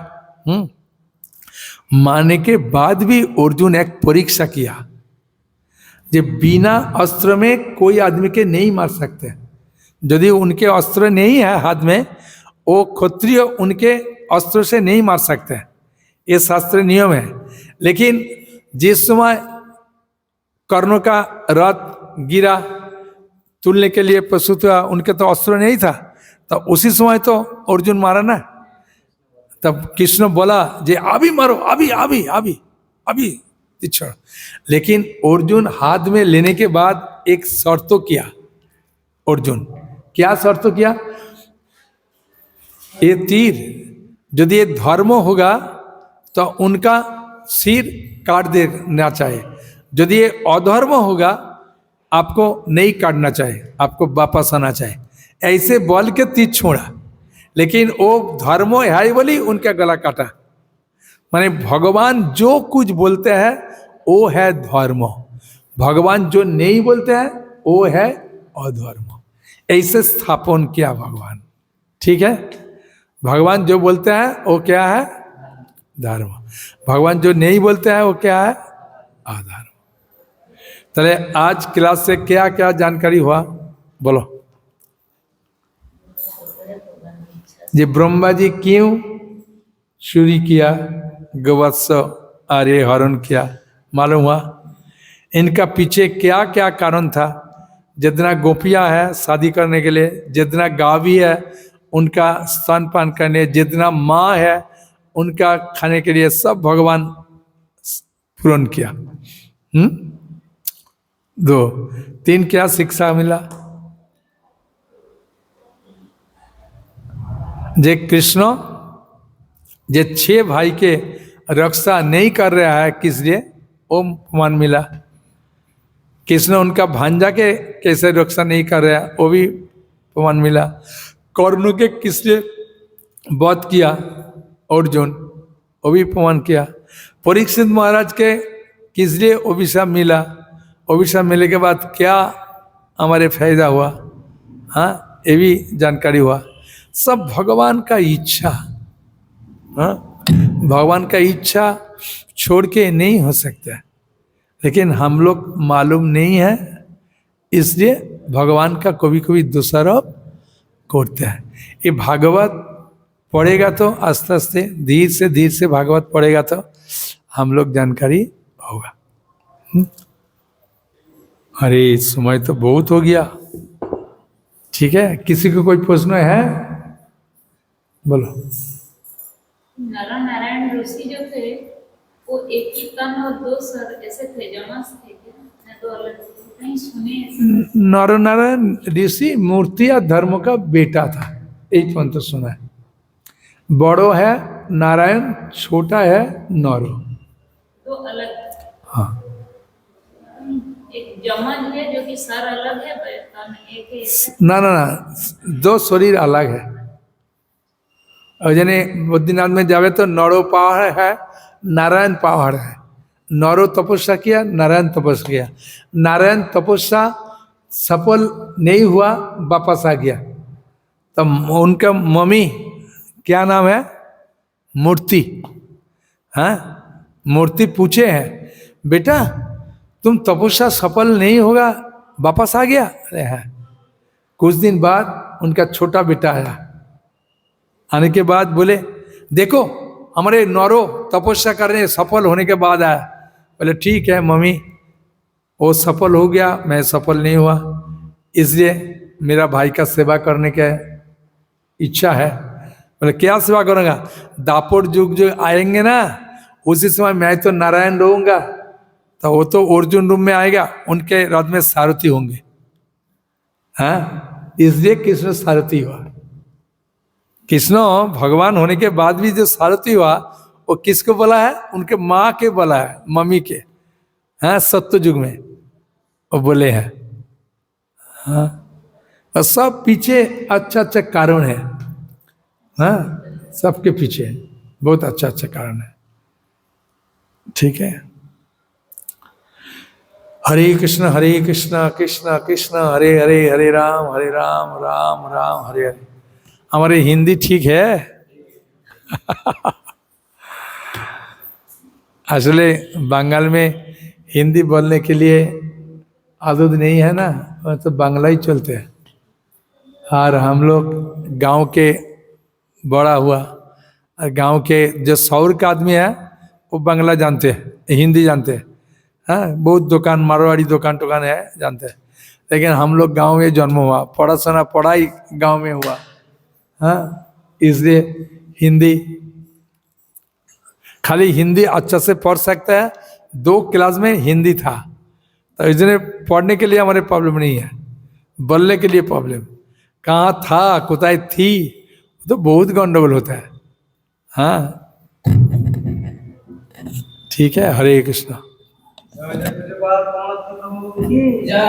मारने के बाद भी अर्जुन एक परीक्षा किया, जो बिना अस्त्र में कोई आदमी के नहीं मार सकते। यदि उनके अस्त्र नहीं है हाथ में, वो क्षत्रिय उनके अस्त्र से नहीं मार सकते, ये शास्त्र नियम है। लेकिन जिस समय कर्णों का रथ गिरा, तुलने के लिए प्रस्तुत हुआ, उनके तो अस्त्र नहीं था, तो उसी समय तो अर्जुन मारा ना। तब कृष्ण बोला जे अभी मारो, अभी अभी अभी अभी छोड़। लेकिन अर्जुन हाथ में लेने के बाद एक शर्त किया। अर्जुन क्या शर्त किया? ये तीर यदि ये धर्म होगा तो उनका सिर काट देना चाहिए, यदि ये अधर्म होगा आपको नहीं काटना चाहिए, आपको वापस आना चाहिए। ऐसे बोल के तीर छोड़ा, लेकिन वो धर्म है बोली उनका गला काटा। माने भगवान जो कुछ बोलते हैं वो है धर्म, भगवान जो नहीं बोलते हैं वो है अधर्म। ऐसे स्थापन किया भगवान। ठीक है, भगवान जो बोलते हैं वो क्या है? धर्म। भगवान जो नहीं बोलते हैं वो क्या है? अधर्म। चले आज क्लास से क्या क्या जानकारी हुआ बोलो। ये ब्रह्मा जी क्यों चोरी किया, गोवत्स आर्य हरण किया, मालूम हुआ? इनका पीछे क्या क्या कारण था? जितना गोपियां है शादी करने के लिए, जितना गावी है उनका स्तनपान करने, जितना माँ है उनका खाने के लिए, सब भगवान पूर्ण किया। 2 3 क्या शिक्षा मिला? जे कृष्ण जे 6 भाई के रक्षा नहीं कर रहा है, किस लिए? वो प्रमाण मिला। कृष्ण उनका भांजा के कैसे रक्षा नहीं कर रहा है, वो भी प्रमाण मिला। कर्ण के किस लिए वध किया अर्जुन, वो भी प्रमाण किया। परीक्षित महाराज के किस लिए अभिशाप मिला, अभिशाप मिलने के बाद क्या हमारे फायदा हुआ, हाँ ये भी जानकारी हुआ। सब भगवान का इच्छा, हाँ भगवान का इच्छा छोड़ के नहीं हो सकता, लेकिन हम लोग मालूम नहीं है, इसलिए भगवान का कभी कभी दोषारोप करते हैं। ये भागवत पढ़ेगा तो आस्ते आस्ते धीरे से भागवत पढ़ेगा तो हम लोग जानकारी होगा। अरे समय तो बहुत हो गया। ठीक है, किसी को कोई प्रश्न है बोलो। नर नारायण ऋषि जो थे वो एक ही तन और 2 सर ऐसे थे, जमस थे क्या? ना 2 अलग थे? कहीं सुने ऐसे? नर नारायण ऋषि मूर्ति या धर्म का बेटा था, एक पंथ सुना है। बड़ो है नारायण, छोटा है नरो। 2 अलग? हाँ, एक जमज है जो कि सर अलग है, तन एक है ऐसे? ना ना ना, 2 शरीर अलग है। और जने बद्रीनाथ में जावे तो नरो पहाड़ है, नारायण पहाड़ है। नरो तपस्या किया, नारायण तपस्या किया। नारायण तपस्या सफल नहीं हुआ, वापस आ गया। तो उनका मम्मी क्या नाम है? मूर्ति। हाँ, मूर्ति पूछे हैं बेटा तुम तपस्या सफल नहीं होगा, वापस आ गया? अरे हाँ। कुछ दिन बाद उनका छोटा बेटा आया, आने के बाद बोले देखो हमारे नौरो तपस्या करने सफल होने के बाद आया। बोले ठीक है मम्मी, वो सफल हो गया, मैं सफल नहीं हुआ, इसलिए मेरा भाई का सेवा करने का इच्छा है। बोले क्या सेवा करूँगा? दापोर युग जो आएंगे ना, उसी समय मैं तो नारायण रहूँगा, तो वो तो अर्जुन रूप में आएगा, उनके रथ में सारथी होंगे। हाँ, इसलिए कृष्ण सारथी हुआ। कृष्ण भगवान होने के बाद भी जो सारथी हुआ वो किसको बोला है? उनके माँ के बोला है, मम्मी के। हाँ, सत्य युग में वो बोले हैं। हाँ, और सब पीछे अच्छा अच्छा कारण है। हाँ, सबके पीछे बहुत अच्छा अच्छा कारण है। ठीक है, हरे कृष्ण कृष्ण कृष्ण हरे हरे, हरे राम राम राम हरे हरे। हमारे हिंदी ठीक है? असले बंगाल में हिंदी बोलने के लिए आदत नहीं है ना, तो बांग्ला ही चलते हैं। और हम लोग गांव के बड़ा हुआ, और गांव के जो शहर का आदमी है वो बांग्ला जानते हैं, हिंदी जानते हैं। हाँ, बहुत दुकान मारवाड़ी दुकान है जानते हैं। लेकिन हम लोग गांव में जन्म हुआ, पढ़ाई गांव में हुआ। हाँ, इसलिए हिंदी खाली हिंदी अच्छा से पढ़ सकता है। 2 क्लास में हिंदी था, तो इसलिए पढ़ने के लिए हमारे प्रॉब्लम नहीं है, बोलने के लिए प्रॉब्लम। कहाँ था कोताही थी तो बहुत गंडगोल होता है। हाँ, ठीक है। हरे कृष्णा। जय